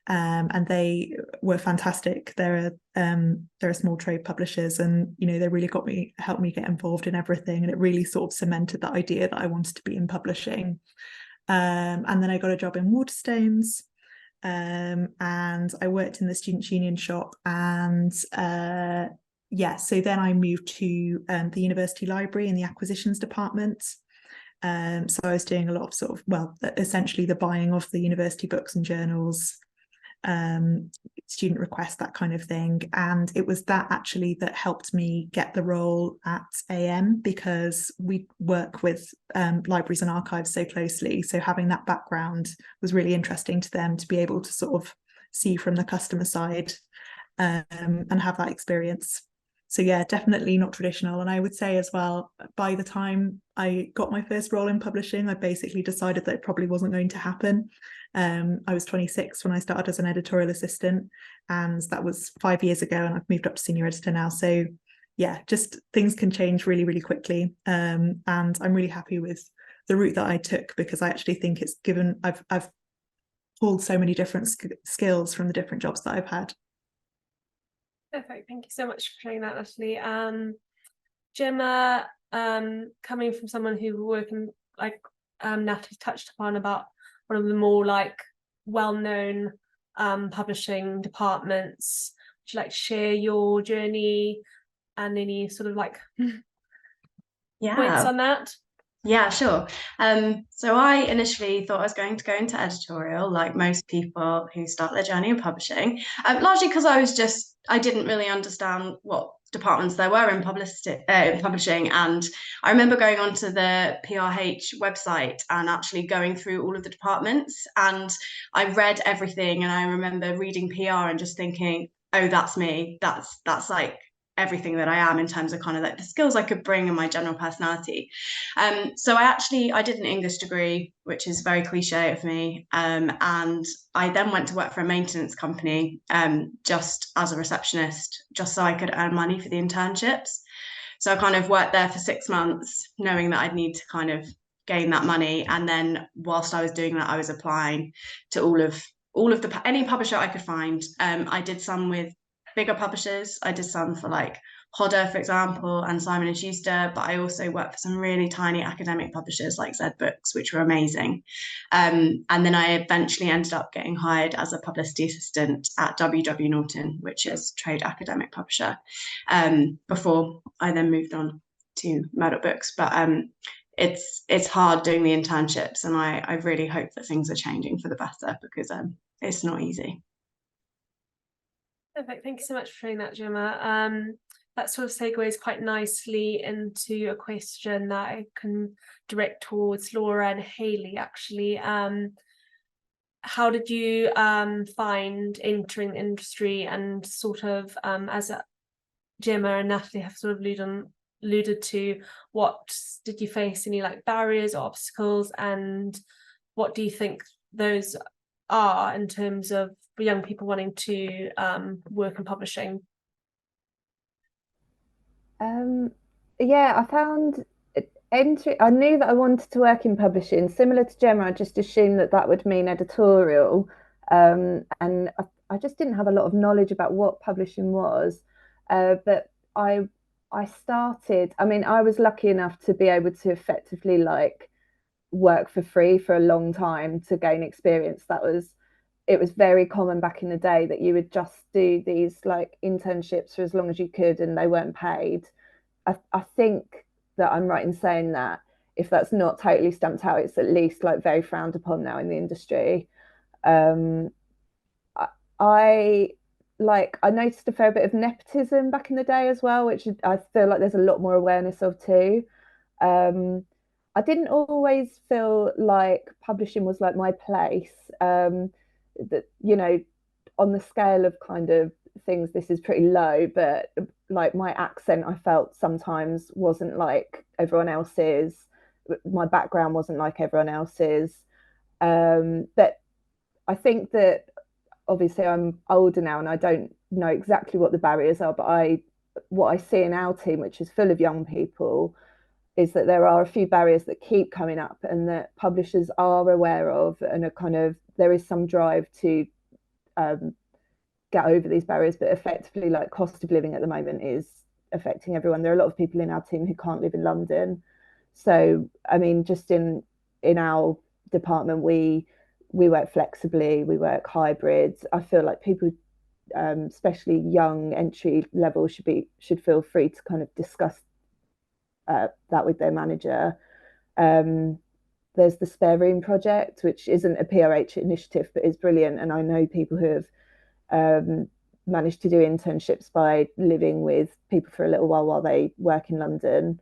[SPEAKER 5] and they were fantastic. They're small trade publishers, and they really helped me get involved in everything, and it really sort of cemented that idea that I wanted to be in publishing. And then I got a job in Waterstones, and I worked in the Students' Union shop, and so then I moved to the university library in the acquisitions department. So I was doing a lot of essentially the buying of the university books and journals, student requests, that kind of thing. And it was that actually that helped me get the role at AM, because we work with libraries and archives so closely. So having that background was really interesting to them, to be able to sort of see from the customer side and have that experience. So yeah, definitely not traditional. And I would say as well, by the time I got my first role in publishing, I basically decided that it probably wasn't going to happen. I was 26 when I started as an editorial assistant, and that was 5 years ago, and I've moved up to senior editor now. So yeah, just things can change really, really quickly. And I'm really happy with the route that I took, because I actually think it's given, I've pulled so many different skills from the different jobs that I've had.
[SPEAKER 1] Perfect. Thank you so much for sharing that, Natalie. Jemma, coming from someone who working Natalie touched upon, about one of the more well-known publishing departments, would you like to share your journey and any sort of points on that?
[SPEAKER 7] Yeah, sure. So I initially thought I was going to go into editorial, like most people who start their journey in publishing, largely because I didn't really understand what departments there were in publishing. And I remember going onto the PRH website and actually going through all of the departments, and I read everything, and I remember reading PR and just thinking, oh, that's me. That's like everything that I am in terms of kind of like the skills I could bring and my general personality. So I did an English degree, which is very cliche of me. And I then went to work for a maintenance company, just as a receptionist, just so I could earn money for the internships. So I kind of worked there for 6 months, knowing that I'd need to kind of gain that money. And then whilst I was doing that, I was applying to any publisher I could find. I did some with bigger publishers. I did some for Hodder, for example, and Simon & Schuster, but I also worked for some really tiny academic publishers like Z Books, which were amazing. And then I eventually ended up getting hired as a publicity assistant at W.W. Norton, which is trade academic publisher, before I then moved on to Murdoch Books. But it's hard doing the internships, and I really hope that things are changing for the better, because it's not easy.
[SPEAKER 1] Perfect. Thank you so much for sharing that, Jemma. That sort of segues quite nicely into a question that I can direct towards Laura and Hayley, actually. How did you find entering the industry, and sort of, as Jemma and Natalie have sort of alluded to, what did you face, any barriers or obstacles, and what do you think those are in terms of young people wanting to work in publishing?
[SPEAKER 2] I found I knew that I wanted to work in publishing. Similar to Jemma, I just assumed that would mean editorial, and I just didn't have a lot of knowledge about what publishing was. But I started. I mean, I was lucky enough to be able to effectively work for free for a long time to gain experience. It was very common back in the day that you would just do these internships for as long as you could, and they weren't paid. I think that I'm right in saying that. If that's not totally stamped out, it's at least very frowned upon now in the industry. I noticed a fair bit of nepotism back in the day as well, which I feel like there's a lot more awareness of too. I didn't always feel like publishing was my place. That, on the scale of kind of things, this is pretty low, but my accent, I felt sometimes wasn't like everyone else's. My background wasn't like everyone else's. But I think that obviously I'm older now and I don't know exactly what the barriers are, but what I see in our team, which is full of young people, is that there are a few barriers that keep coming up and that publishers are aware of, and there is some drive to get over these barriers, but effectively, like, cost of living at the moment is affecting everyone. There are a lot of people in our team who can't live in London. So, I mean, just in our department, we work flexibly, we work hybrid. I feel like people, especially young entry level, should feel free to kind of discuss that with their manager. There's the Spare Room project, which isn't a PRH initiative, but is brilliant. And I know people who have managed to do internships by living with people for a little while they work in London.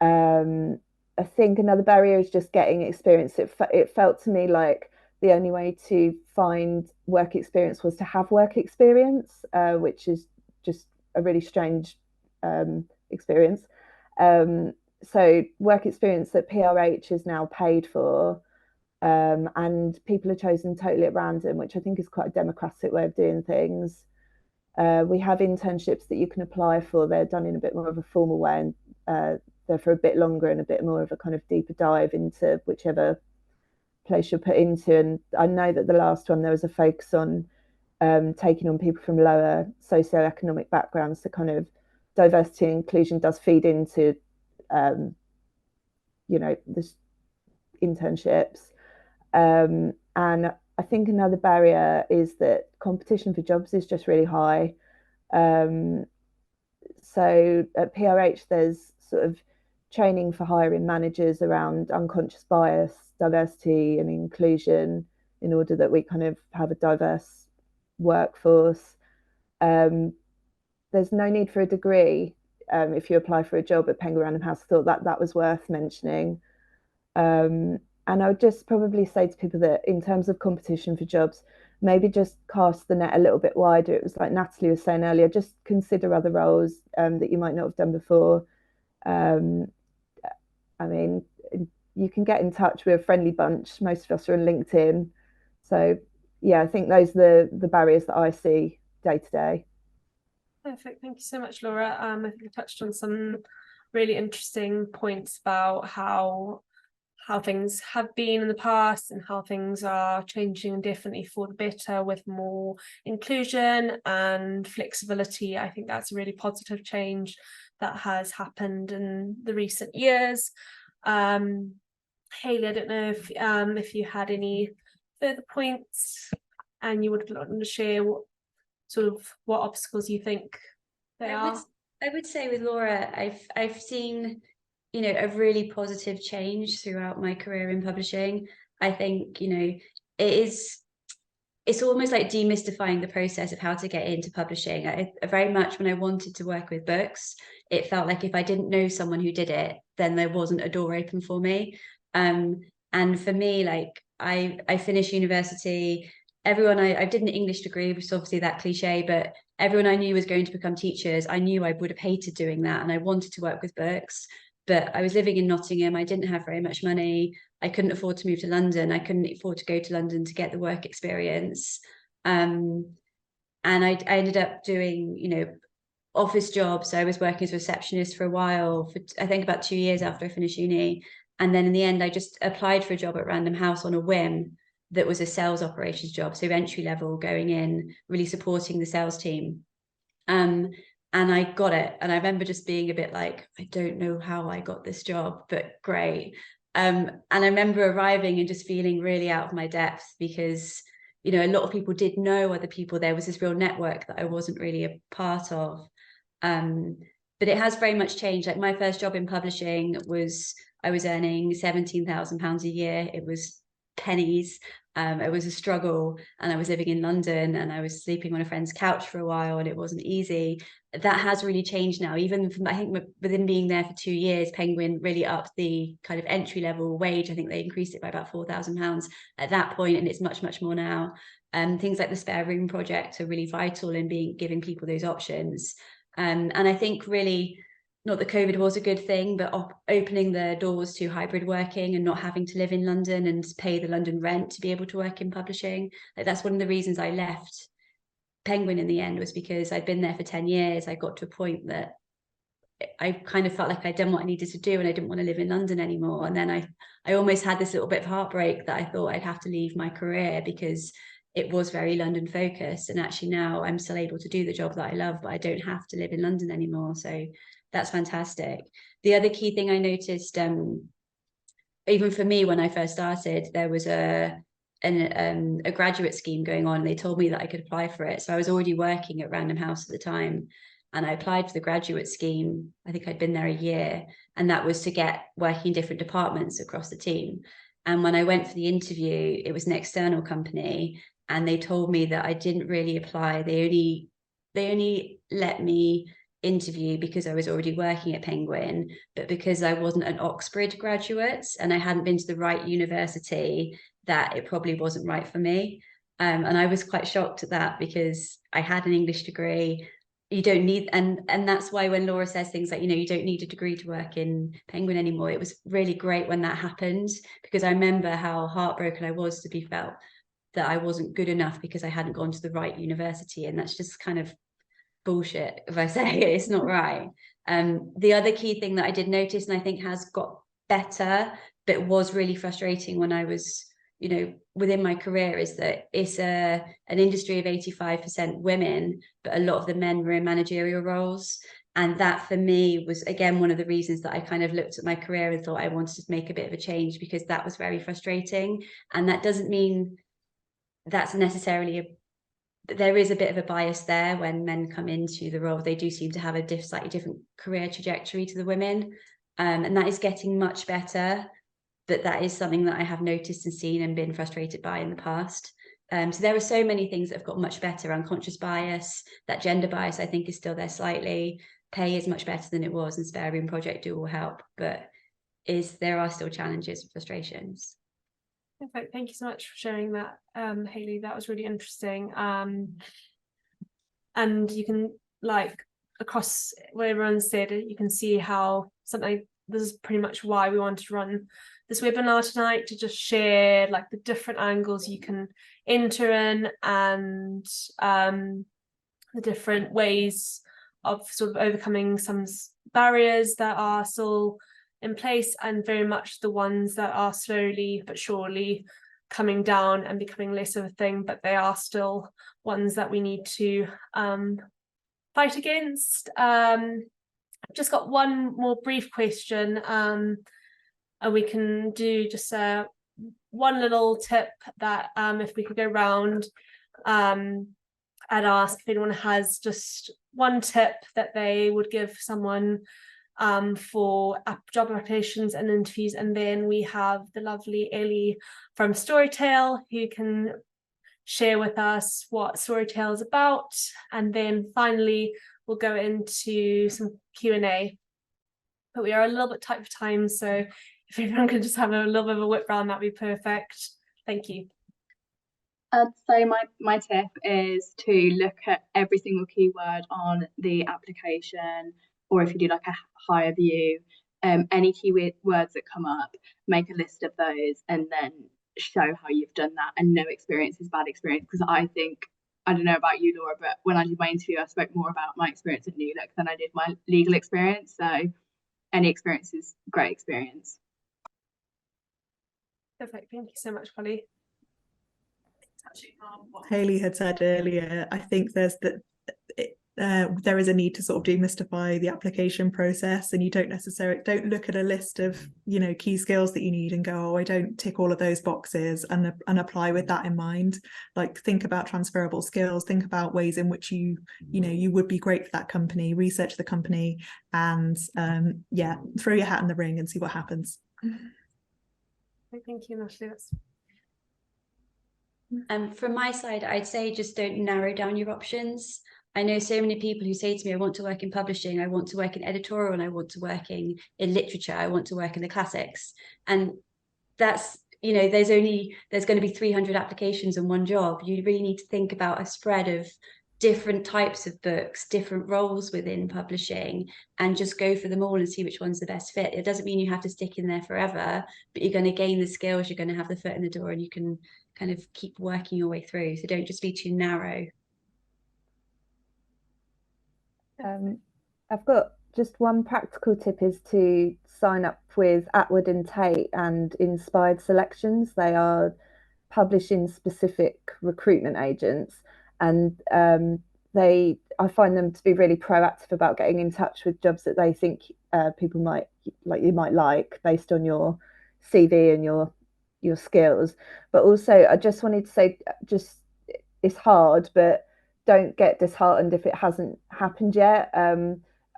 [SPEAKER 2] I think another barrier is just getting experience. It felt to me like the only way to find work experience was to have work experience, which is just a really strange experience. So work experience at PRH is now paid for, and people are chosen totally at random, which I think is quite a democratic way of doing things. We have internships that you can apply for. They're done in a bit more of a formal way, and they're for a bit longer and a bit more of a kind of deeper dive into whichever place you're put into. And I know that the last one, there was a focus on taking on people from lower socioeconomic backgrounds. So kind of diversity and inclusion does feed into this internships. And I think another barrier is that competition for jobs is just really high. So at PRH, there's sort of training for hiring managers around unconscious bias, diversity and inclusion, in order that we kind of have a diverse workforce. There's no need for a degree if you apply for a job at Penguin Random House. I thought that was worth mentioning. And I would just probably say to people that in terms of competition for jobs, maybe just cast the net a little bit wider. It was like Natalie was saying earlier, just consider other roles that you might not have done before. I mean, you can get in touch with a friendly bunch. Most of us are on LinkedIn. So yeah, I think those are the barriers that I see day to day.
[SPEAKER 1] Perfect. Thank you so much, Laura. I think you touched on some really interesting points about how things have been in the past and how things are changing differently for the better, with more inclusion and flexibility. I think that's a really positive change that has happened in the recent years. Hayley, I don't know if you had any further points and you would like to share what obstacles you think they are.
[SPEAKER 6] I would say with Laura, I've seen a really positive change throughout my career in publishing. I think it's almost like demystifying the process of how to get into publishing. I very much, when I wanted to work with books, it felt like if I didn't know someone who did it, then there wasn't a door open for me. And for me, like I finished university. Everyone I did an English degree, which is obviously that cliche, but everyone I knew was going to become teachers. I knew I would have hated doing that, and I wanted to work with books. But I was living in Nottingham. I didn't have very much money. I couldn't afford to move to London. I couldn't afford to go to London to get the work experience. And I ended up doing, office jobs. I was working as a receptionist for a while, for I think about 2 years after I finished uni. And then in the end, I just applied for a job at Random House on a whim that was a sales operations job. So entry level, going in, really supporting the sales team. And I got it. And I remember just being a bit like, I don't know how I got this job, but great. And I remember arriving and just feeling really out of my depth because, a lot of people did know other people. There was this real network that I wasn't really a part of. But it has very much changed. Like my first job in publishing I was earning £17,000 a year. It was pennies. It was a struggle, and I was living in London, and I was sleeping on a friend's couch for a while, and it wasn't easy. That has really changed now. Even from, I think, within being there for 2 years, Penguin really upped the kind of entry level wage. I think they increased it by about £4,000 at that point, and it's much, much more now. Things like the Spare Room project are really vital in giving people those options. And I think really, not that COVID was a good thing, but opening the doors to hybrid working and not having to live in London and pay the London rent to be able to work in publishing. Like, that's one of the reasons I left Penguin in the end, was because I'd been there for 10 years. I got to a point that I kind of felt like I'd done what I needed to do and I didn't want to live in London anymore. And then I almost had this little bit of heartbreak that I thought I'd have to leave my career because it was very London focused. And actually now I'm still able to do the job that I love, but I don't have to live in London anymore. So that's fantastic. The other key thing I noticed, even for me, when I first started, there was a graduate scheme going on, and they told me that I could apply for it. So I was already working at Random House at the time, and I applied for the graduate scheme. I think I'd been there a year, and that was to get working in different departments across the team. And when I went for the interview, it was an external company, and they told me that I didn't really apply. They only let me interview because I was already working at Penguin, but because I wasn't an Oxford graduate and I hadn't been to the right university, that it probably wasn't right for me. And I was quite shocked at that, because I had an English degree. You don't need, and that's why when Laura says things like, you don't need a degree to work in Penguin anymore, it was really great when that happened, because I remember how heartbroken I was to be felt that I wasn't good enough because I hadn't gone to the right university. And that's just kind of bullshit if I say it's not right. The other key thing that I did notice, and I think has got better, but was really frustrating when I was, within my career, is that it's an industry of 85% women, but a lot of the men were in managerial roles. And that for me was, again, one of the reasons that I kind of looked at my career and thought I wanted to make a bit of a change, because that was very frustrating. And that doesn't mean that's necessarily there is a bit of a bias there. When men come into the role, they do seem to have a slightly different career trajectory to the women. And that is getting much better. But that is something that I have noticed and seen and been frustrated by in the past. So there are so many things that have got much better. Unconscious bias, that gender bias, I think, is still there slightly. Pay is much better than it was, and Spare Room Project do all help. But there are still challenges and frustrations.
[SPEAKER 1] Perfect. Thank you so much for sharing that, Hayley. That was really interesting. And you can, across what everyone said, you can see how this is pretty much why we wanted to run this webinar tonight, to just share the different angles you can enter in, and the different ways of sort of overcoming some barriers that are still in place, and very much the ones that are slowly but surely coming down and becoming less of a thing, but they are still ones that we need to fight against. I've just got one more brief question, and we can do just one little tip that if we could go round and ask if anyone has just one tip that they would give someone for job applications and interviews. And then we have the lovely Ellie from Storytale, who can share with us what Storytale is about. And then finally, we'll go into some Q&A. But we are a little bit tight for time, so if everyone could just have a little bit of a whip round, that'd be perfect. Thank you.
[SPEAKER 3] So my tip is to look at every single keyword on the application, or if you do a higher view, any keywords that come up, make a list of those, and then show how you've done that. And no experience is bad experience, because I don't know about you, Laura, but when I did my interview, I spoke more about my experience at New Look than I did my legal experience. So any experience is great experience.
[SPEAKER 1] Perfect. Thank you so much, Polly.
[SPEAKER 5] What Hayley had said earlier, I think there is a need to sort of demystify the application process, and you don't look at a list of key skills that you need and go, oh, I don't tick all of those boxes, and apply with that in mind. Think about transferable skills, think about ways in which you would be great for that company, research the company, and throw your hat in the ring and see what happens.
[SPEAKER 1] Thank you, Natalie.
[SPEAKER 6] From my side, I'd say just don't narrow down your options. I know so many people who say to me, I want to work in publishing, I want to work in editorial, and I want to work in literature, I want to work in the classics. And that's, there's going to be 300 applications in one job. You really need to think about a spread of different types of books, different roles within publishing, and just go for them all and see which one's the best fit. It doesn't mean you have to stick in there forever, but you're going to gain the skills, you're going to have the foot in the door, and you can kind of keep working your way through. So don't just be too narrow.
[SPEAKER 2] I've got just one practical tip, is to sign up with Atwood and Tate and Inspired Selections. They are publishing specific recruitment agents, and I find them to be really proactive about getting in touch with jobs that they think people might like based on your CV and your skills. But also, I just wanted to say, just it's hard, but don't get disheartened if it hasn't happened yet.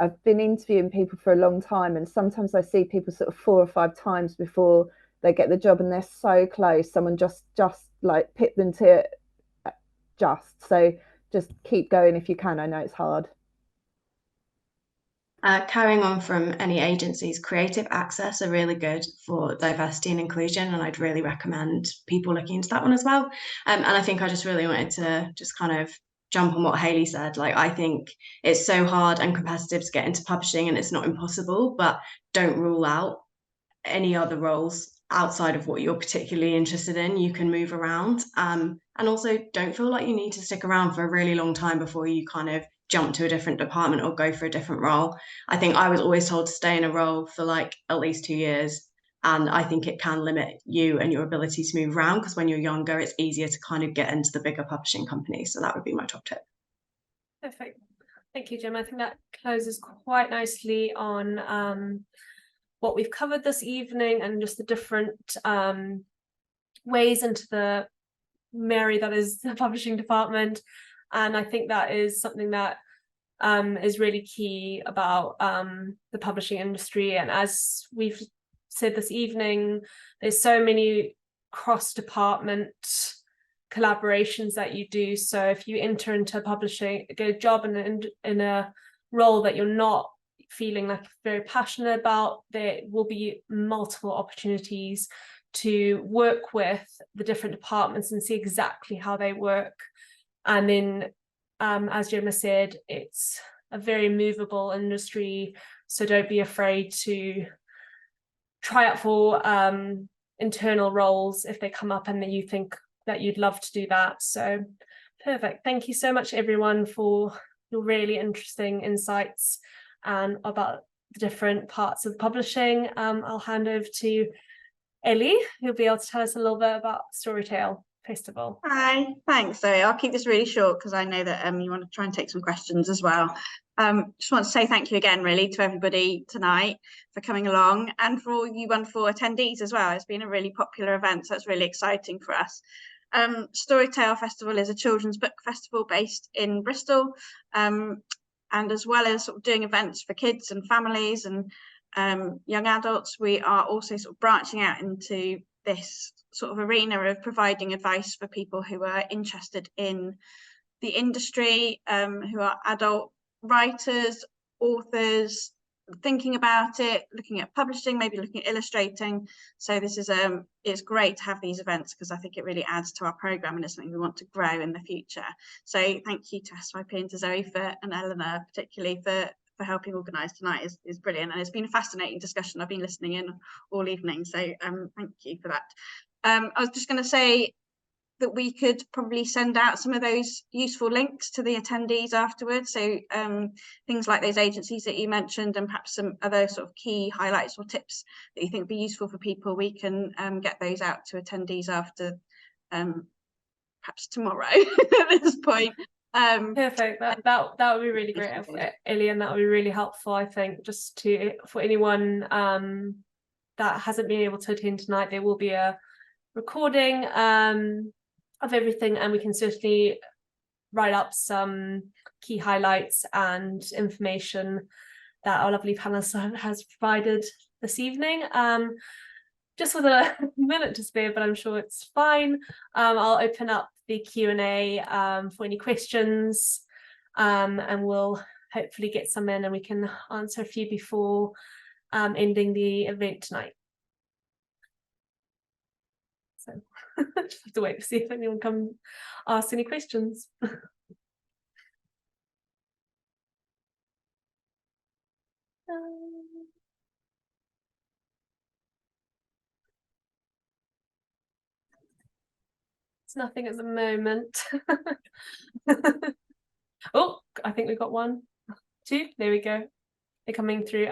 [SPEAKER 2] I've been interviewing people for a long time, and sometimes I see people sort of 4 or 5 times before they get the job, and they're so close. Someone just like pipped them to it. So just keep going if you can. I know it's hard.
[SPEAKER 7] Carrying on from any agencies, Creative Access are really good for diversity and inclusion, and I'd really recommend people looking into that one as well. And I think I just really wanted to just kind of jump on what Hayley said. Like, I think it's so hard and competitive to get into publishing, and it's not impossible, but don't rule out any other roles outside of what you're particularly interested in. You can move around, and also don't feel like you need to stick around for a really long time before you kind of jump to a different department or go for a different role. I think I was always told to stay in a role for like at least 2 years, and I think it can limit you and your ability to move around, because when you're younger it's easier to kind of get into the bigger publishing companies. So that would be my top tip.
[SPEAKER 1] Perfect. Thank you, Jim. I think that closes quite nicely on what we've covered this evening, and just the different ways into the Mary that is the publishing department. And I think that is something that is really key about the publishing industry. And as we've said this evening, there's so many cross-department collaborations that you do. So if you enter into publishing, get a job in a role that you're not feeling like very passionate about, there will be multiple opportunities to work with the different departments and see exactly how they work. And then as Jemma said, it's a very movable industry, so don't be afraid to try out for internal roles if they come up and that you think that you'd love to do that. So perfect. Thank you so much, everyone, for your really interesting insights and about the different parts of publishing. I'll hand over to Ellie, who'll be able to tell us a little bit about Storytale Festival.
[SPEAKER 8] Hi, thanks. So I'll keep this really short because I know that you want to try and take some questions as well. Just want to say thank you again, really, to everybody tonight for coming along, and for all you wonderful attendees as well. It's been a really popular event, so it's really exciting for us. Storytale Festival is a children's book festival based in Bristol, and as well as sort of doing events for kids and families and young adults, we are also sort of branching out into this sort of arena of providing advice for people who are interested in the industry, who are adult writers, authors, thinking about it, looking at publishing, maybe looking at illustrating. So this is it's great to have these events because I think it really adds to our programme and it's something we want to grow in the future. So thank you to SYP and to Zoe and Eleanor particularly for helping organise tonight. Is brilliant, and it's been a fascinating discussion. I've been listening in all evening, so thank you for that. I was just going to say that we could probably send out some of those useful links to the attendees afterwards, so things like those agencies that you mentioned, and perhaps some other sort of key highlights or tips that you think would be useful for people. We can get those out to attendees after perhaps tomorrow at this point.
[SPEAKER 1] Perfect. That would be really great, Ellie, and that would be really helpful, I think, just for anyone that hasn't been able to attend tonight. There will be a recording of everything, and we can certainly write up some key highlights and information that our lovely panelist has provided this evening. Just with a minute to spare, but I'm sure it's fine. I'll open up the Q&A for any questions, and we'll hopefully get some in and we can answer a few before ending the event tonight. So just have to wait to see if anyone comes ask any questions. Nothing at the moment. Oh, I think we've got 1, 2. There we go. They're coming through.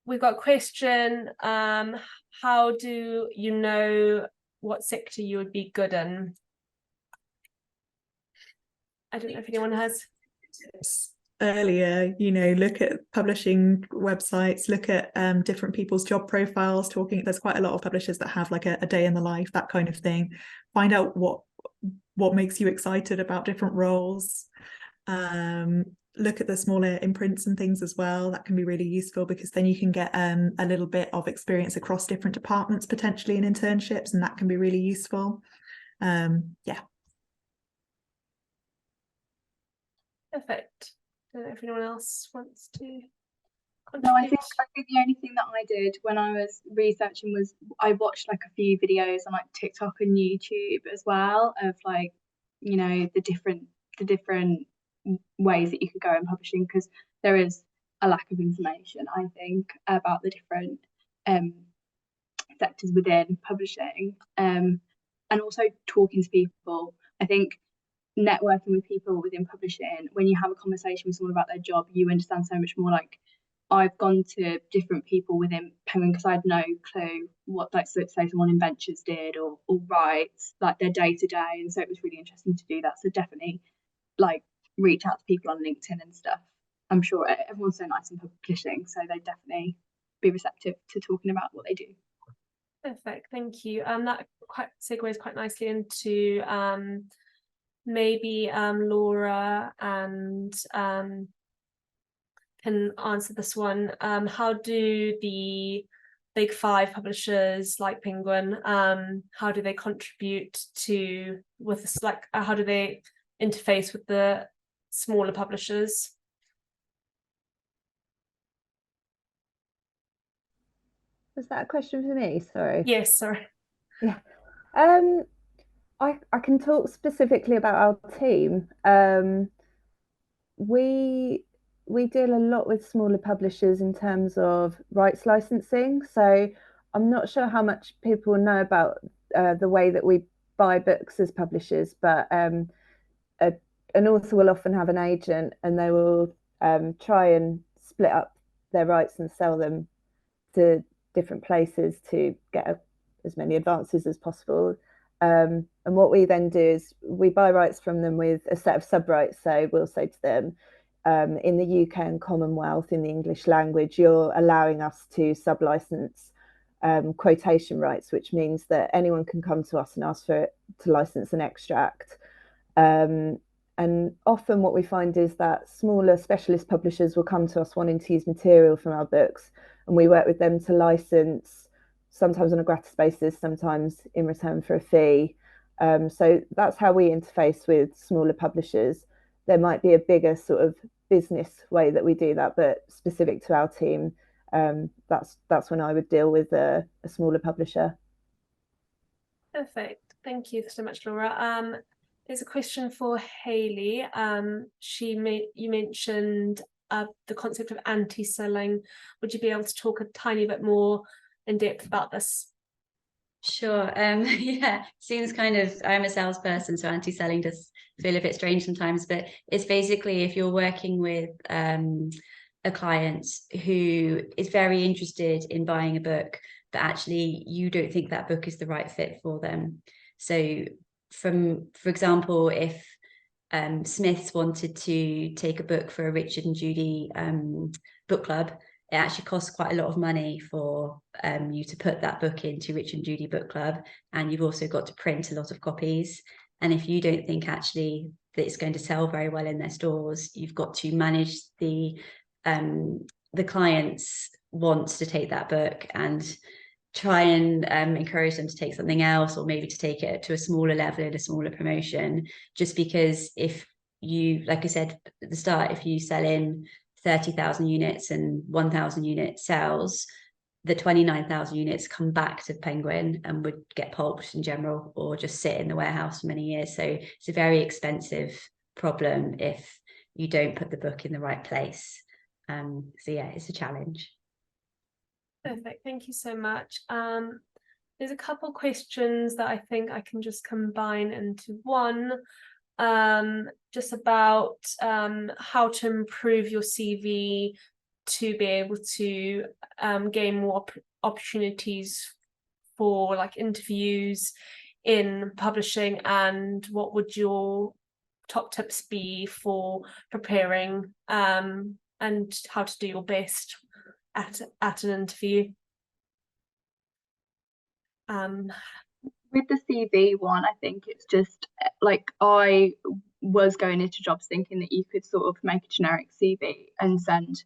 [SPEAKER 1] we've got a question. How do you know what sector you would be good in? I don't know if anyone has
[SPEAKER 5] tips earlier, look at publishing websites, look at different people's job profiles, there's quite a lot of publishers that have like a day in the life, that kind of thing. Find out what makes you excited about different roles. Look at the smaller imprints and things as well. That can be really useful, because then you can get a little bit of experience across different departments potentially in internships, and that can be really useful. Yeah.
[SPEAKER 1] Perfect. I don't know if anyone else wants to contribute.
[SPEAKER 3] No, I think the only thing that I did when I was researching was I watched like a few videos on like TikTok and YouTube as well of like, the different ways that you could go in publishing, because there is a lack of information, I think, about the different sectors within publishing, and also talking to people. I think networking with people within publishing, when you have a conversation with someone about their job, you understand so much more. Like, I've gone to different people within Penguin because I had no clue what, like, so say someone in Ventures did or writes, like, their day to day, and so it was really interesting to do that. So definitely, like, reach out to people on LinkedIn and stuff. I'm sure everyone's so nice in publishing, so they'd definitely be receptive to talking about what they do.
[SPEAKER 1] Perfect, thank you. That segues quite nicely into maybe Laura and can answer this one. How do the big 5 publishers like Penguin, how do they contribute to how do they interface with the smaller publishers?
[SPEAKER 2] Was that a question for me? Sorry.
[SPEAKER 1] Yes, sorry.
[SPEAKER 2] Yeah. I can talk specifically about our team. We deal a lot with smaller publishers in terms of rights licensing. So I'm not sure how much people know about the way that we buy books as publishers, but an author will often have an agent, and they will try and split up their rights and sell them to different places to get as many advances as possible. And what we then do is we buy rights from them with a set of sub-rights. So we'll say to them, in the UK and Commonwealth, in the English language, you're allowing us to sub-license quotation rights, which means that anyone can come to us and ask to license an extract. And often what we find is that smaller specialist publishers will come to us wanting to use material from our books, and we work with them to license, sometimes on a gratis basis, sometimes in return for a fee. So that's how we interface with smaller publishers. There might be a bigger sort of business way that we do that, but specific to our team, that's when I would deal with a smaller publisher.
[SPEAKER 1] Perfect. Thank you so much, Laura. There's a question for Hayley. You mentioned the concept of anti-selling. Would you be able to talk a tiny bit more in depth about this?
[SPEAKER 6] Sure. Yeah, seems kind of, I'm a salesperson, so anti-selling does feel a bit strange sometimes, but it's basically if you're working with a client who is very interested in buying a book, but actually you don't think that book is the right fit for them. So for example, if Smiths wanted to take a book for a Richard and Judy book club, it actually costs quite a lot of money for you to put that book into Richard and Judy book club, and you've also got to print a lot of copies. And if you don't think actually that it's going to sell very well in their stores, you've got to manage the client's wants to take that book and try and encourage them to take something else, or maybe to take it to a smaller level in a smaller promotion. Just because if you, like I said at the start, if you sell in 30,000 units and 1,000 units sells, the 29,000 units come back to Penguin and would get pulped in general, or just sit in the warehouse for many years. So it's a very expensive problem if you don't put the book in the right place. So yeah, it's a challenge.
[SPEAKER 1] Perfect, thank you so much. There's a couple questions that I think I can just combine into one, just about how to improve your CV to be able to gain more opportunities for like interviews in publishing, and what would your top tips be for preparing and how to do your best at an interview?
[SPEAKER 3] With the CV one, I think it's just like, I was going into jobs thinking that you could sort of make a generic CV and send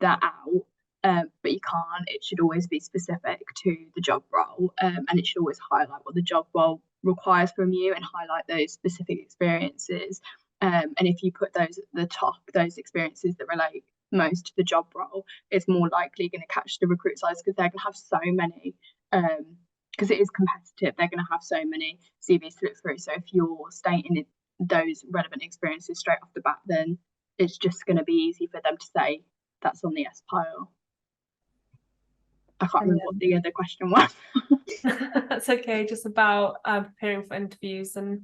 [SPEAKER 3] that out, but you can't. It should always be specific to the job role, and it should always highlight what the job role requires from you and highlight those specific experiences. And if you put those at the top, those experiences that relate most to the job role, it's more likely going to catch the recruit's eyes, because they're going to have so many, because it is competitive, they're going to have so many CVs to look through. So if you're stating those relevant experiences straight off the bat, then it's just going to be easy for them to say that's on the S pile. I can't remember what the other question was.
[SPEAKER 1] That's okay, just about preparing for interviews. And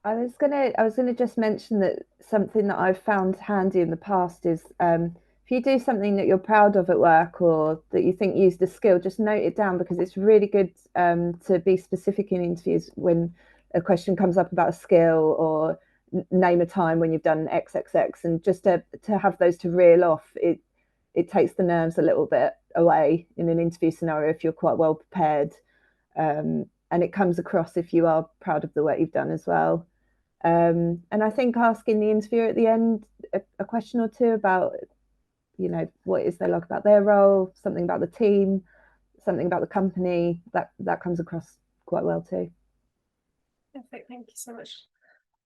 [SPEAKER 2] I was gonna just mention that something that I've found handy in the past is if you do something that you're proud of at work, or that you think used a skill, just note it down, because it's really good to be specific in interviews when a question comes up about a skill, or name a time when you've done XXX, and just to have those to reel off, it takes the nerves a little bit away in an interview scenario if you're quite well prepared, and it comes across if you are proud of the work you've done as well. And I think asking the interviewer at the end a question or two about, you know, what is they like about their role, something about the team, something about the company, that comes across quite well too.
[SPEAKER 1] Perfect, thank you so much,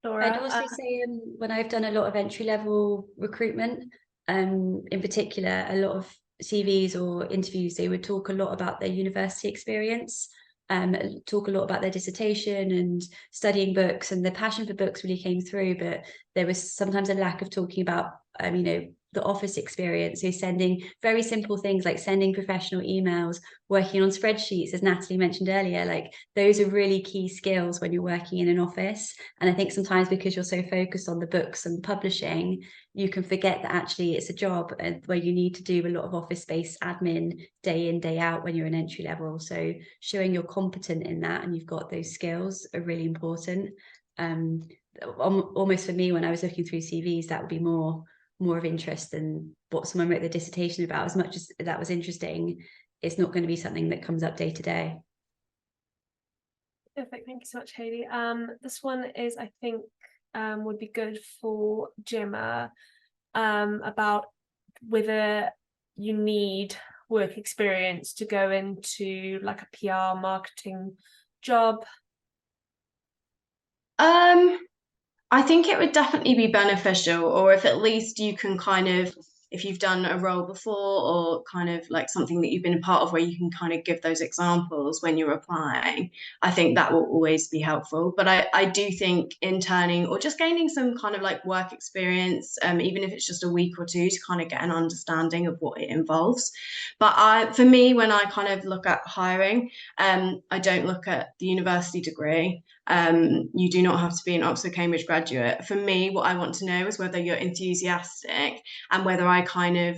[SPEAKER 1] Laura.
[SPEAKER 6] I'd also say when I've done a lot of entry-level recruitment, in particular, a lot of CVs or interviews, they would talk a lot about their university experience, talk a lot about their dissertation and studying books, and their passion for books really came through, but there was sometimes a lack of talking about, you know, the office experience. So sending very simple things like sending professional emails, working on spreadsheets, as Natalie mentioned earlier, like those are really key skills when you're working in an office. And I think sometimes because you're so focused on the books and publishing, you can forget that actually it's a job where you need to do a lot of office-based admin day in, day out when you're an entry level. So showing you're competent in that and you've got those skills are really important. Almost for me, when I was looking through CVs, that would be more of interest than what someone wrote their dissertation about. As much as that was interesting, it's not going to be something that comes up day to day.
[SPEAKER 1] Perfect, thank you so much, Hayley. This one is, I think, would be good for Jemma, about whether you need work experience to go into like a PR marketing job.
[SPEAKER 7] I think it would definitely be beneficial, or if at least you can kind of, if you've done a role before, or kind of like something that you've been a part of where you can kind of give those examples when you're applying, I think that will always be helpful. But I do think interning or just gaining some kind of like work experience, even if it's just a week or two, to kind of get an understanding of what it involves. But for me, when I kind of look at hiring, I don't look at the university degree. You do not have to be an Oxford Cambridge graduate. For me, what I want to know is whether you're enthusiastic and whether I kind of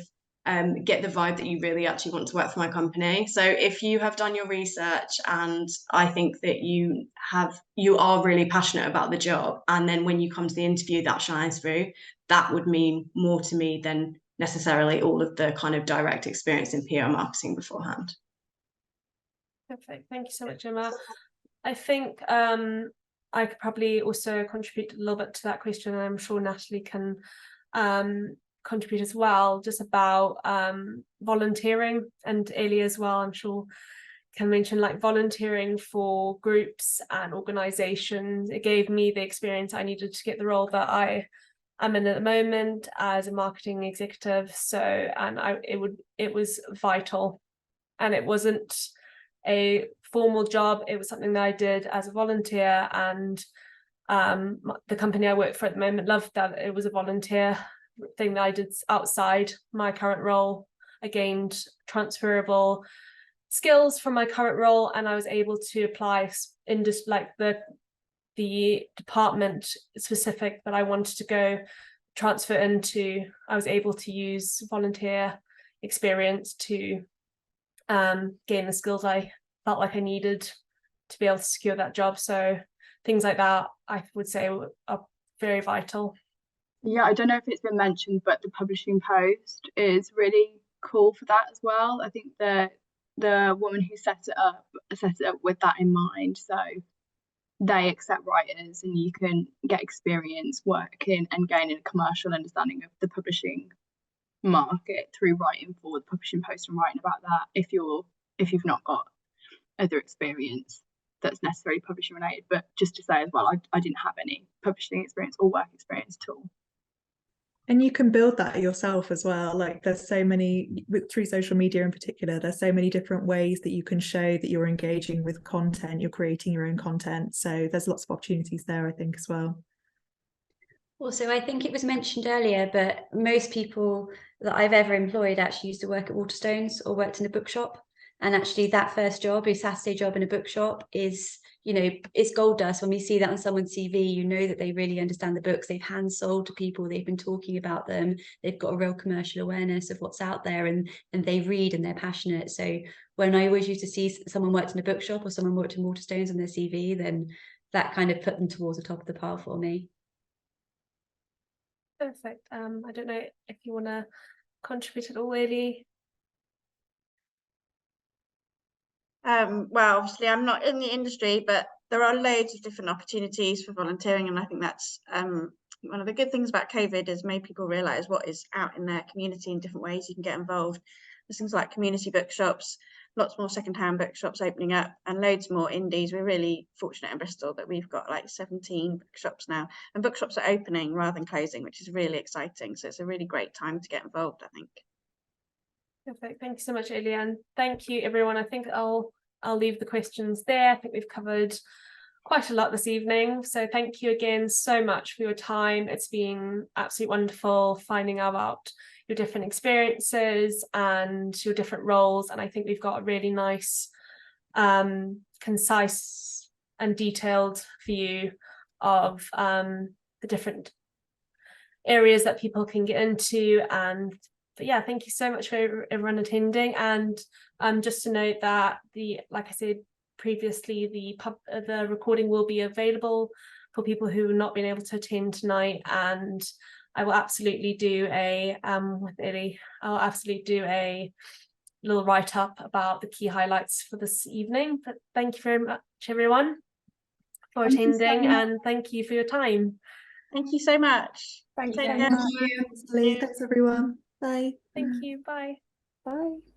[SPEAKER 7] get the vibe that you really actually want to work for my company. So if you have done your research and I think that you are really passionate about the job, and then when you come to the interview that shines through, that would mean more to me than necessarily all of the kind of direct experience in PR marketing beforehand.
[SPEAKER 1] Perfect, thank you so much, Jemma. I think I could probably also contribute a little bit to that question, and I'm sure Natalie can contribute as well, just about volunteering, and Hayley as well, I'm sure can mention like volunteering for groups and organizations. It gave me the experience I needed to get the role that I am in at the moment as a marketing executive. So, and it was vital, and it wasn't a formal job, it was something that I did as a volunteer, and the company I work for at the moment loved that it was a volunteer thing that I did outside my current role. I gained transferable skills from my current role, and I was able to apply in just like the department specific that I wanted to go transfer into, I was able to use volunteer experience to gain the skills I felt like I needed to be able to secure that job. So things like that, I would say, are very vital.
[SPEAKER 3] Yeah, I don't know if it's been mentioned, but the Publishing Post is really cool for that as well. I think the woman who set it up with that in mind. So they accept writers, and you can get experience working and gaining a commercial understanding of the publishing market through writing for the Publishing Post and writing about that if you've not got other experience that's necessarily publishing related. But just to say as well, I didn't have any publishing experience or work experience at all.
[SPEAKER 5] And you can build that yourself as well. Like there's so many, through social media in particular, there's so many different ways that you can show that you're engaging with content, you're creating your own content. So there's lots of opportunities there, I think, as well.
[SPEAKER 6] Also, I think it was mentioned earlier, but most people that I've ever employed actually used to work at Waterstones or worked in a bookshop. And actually that first job, a Saturday job in a bookshop, is, you know, it's gold dust. When we see that on someone's CV, you know that they really understand the books. They've hand sold to people. They've been talking about them. They've got a real commercial awareness of what's out there, and they read and they're passionate. So when I always used to see someone worked in a bookshop or someone worked in Waterstones on their CV, then that kind of put them towards the top of the pile for me.
[SPEAKER 1] Perfect. I don't know if you want to contribute at all, Hayley.
[SPEAKER 8] Well, obviously I'm not in the industry, but there are loads of different opportunities for volunteering, and I think that's one of the good things about COVID is made people realise what is out in their community and different ways you can get involved. There's things like community bookshops, lots more secondhand bookshops opening up, and loads more indies. We're really fortunate in Bristol that we've got like 17 bookshops now, and bookshops are opening rather than closing, which is really exciting. So it's a really great time to get involved, I think.
[SPEAKER 1] Perfect. Thank you so much, Hayley, and thank you, everyone. I think I'll leave the questions there. I think we've covered quite a lot this evening. So thank you again so much for your time. It's been absolutely wonderful finding out about your different experiences and your different roles. And I think we've got a really nice, concise and detailed view of the different areas that people can get into. But yeah, thank you so much for everyone attending. And just to note that like I said previously, the recording will be available for people who have not been able to attend tonight. And I will absolutely do a I'll absolutely do a little write-up about the key highlights for this evening. But thank you very much, everyone, for attending, and thank you for your time.
[SPEAKER 8] Thank you so much.
[SPEAKER 2] Thank
[SPEAKER 8] Take
[SPEAKER 2] you.
[SPEAKER 8] care.
[SPEAKER 5] Thanks, everyone. Bye.
[SPEAKER 1] Thank you. Bye.
[SPEAKER 2] Bye.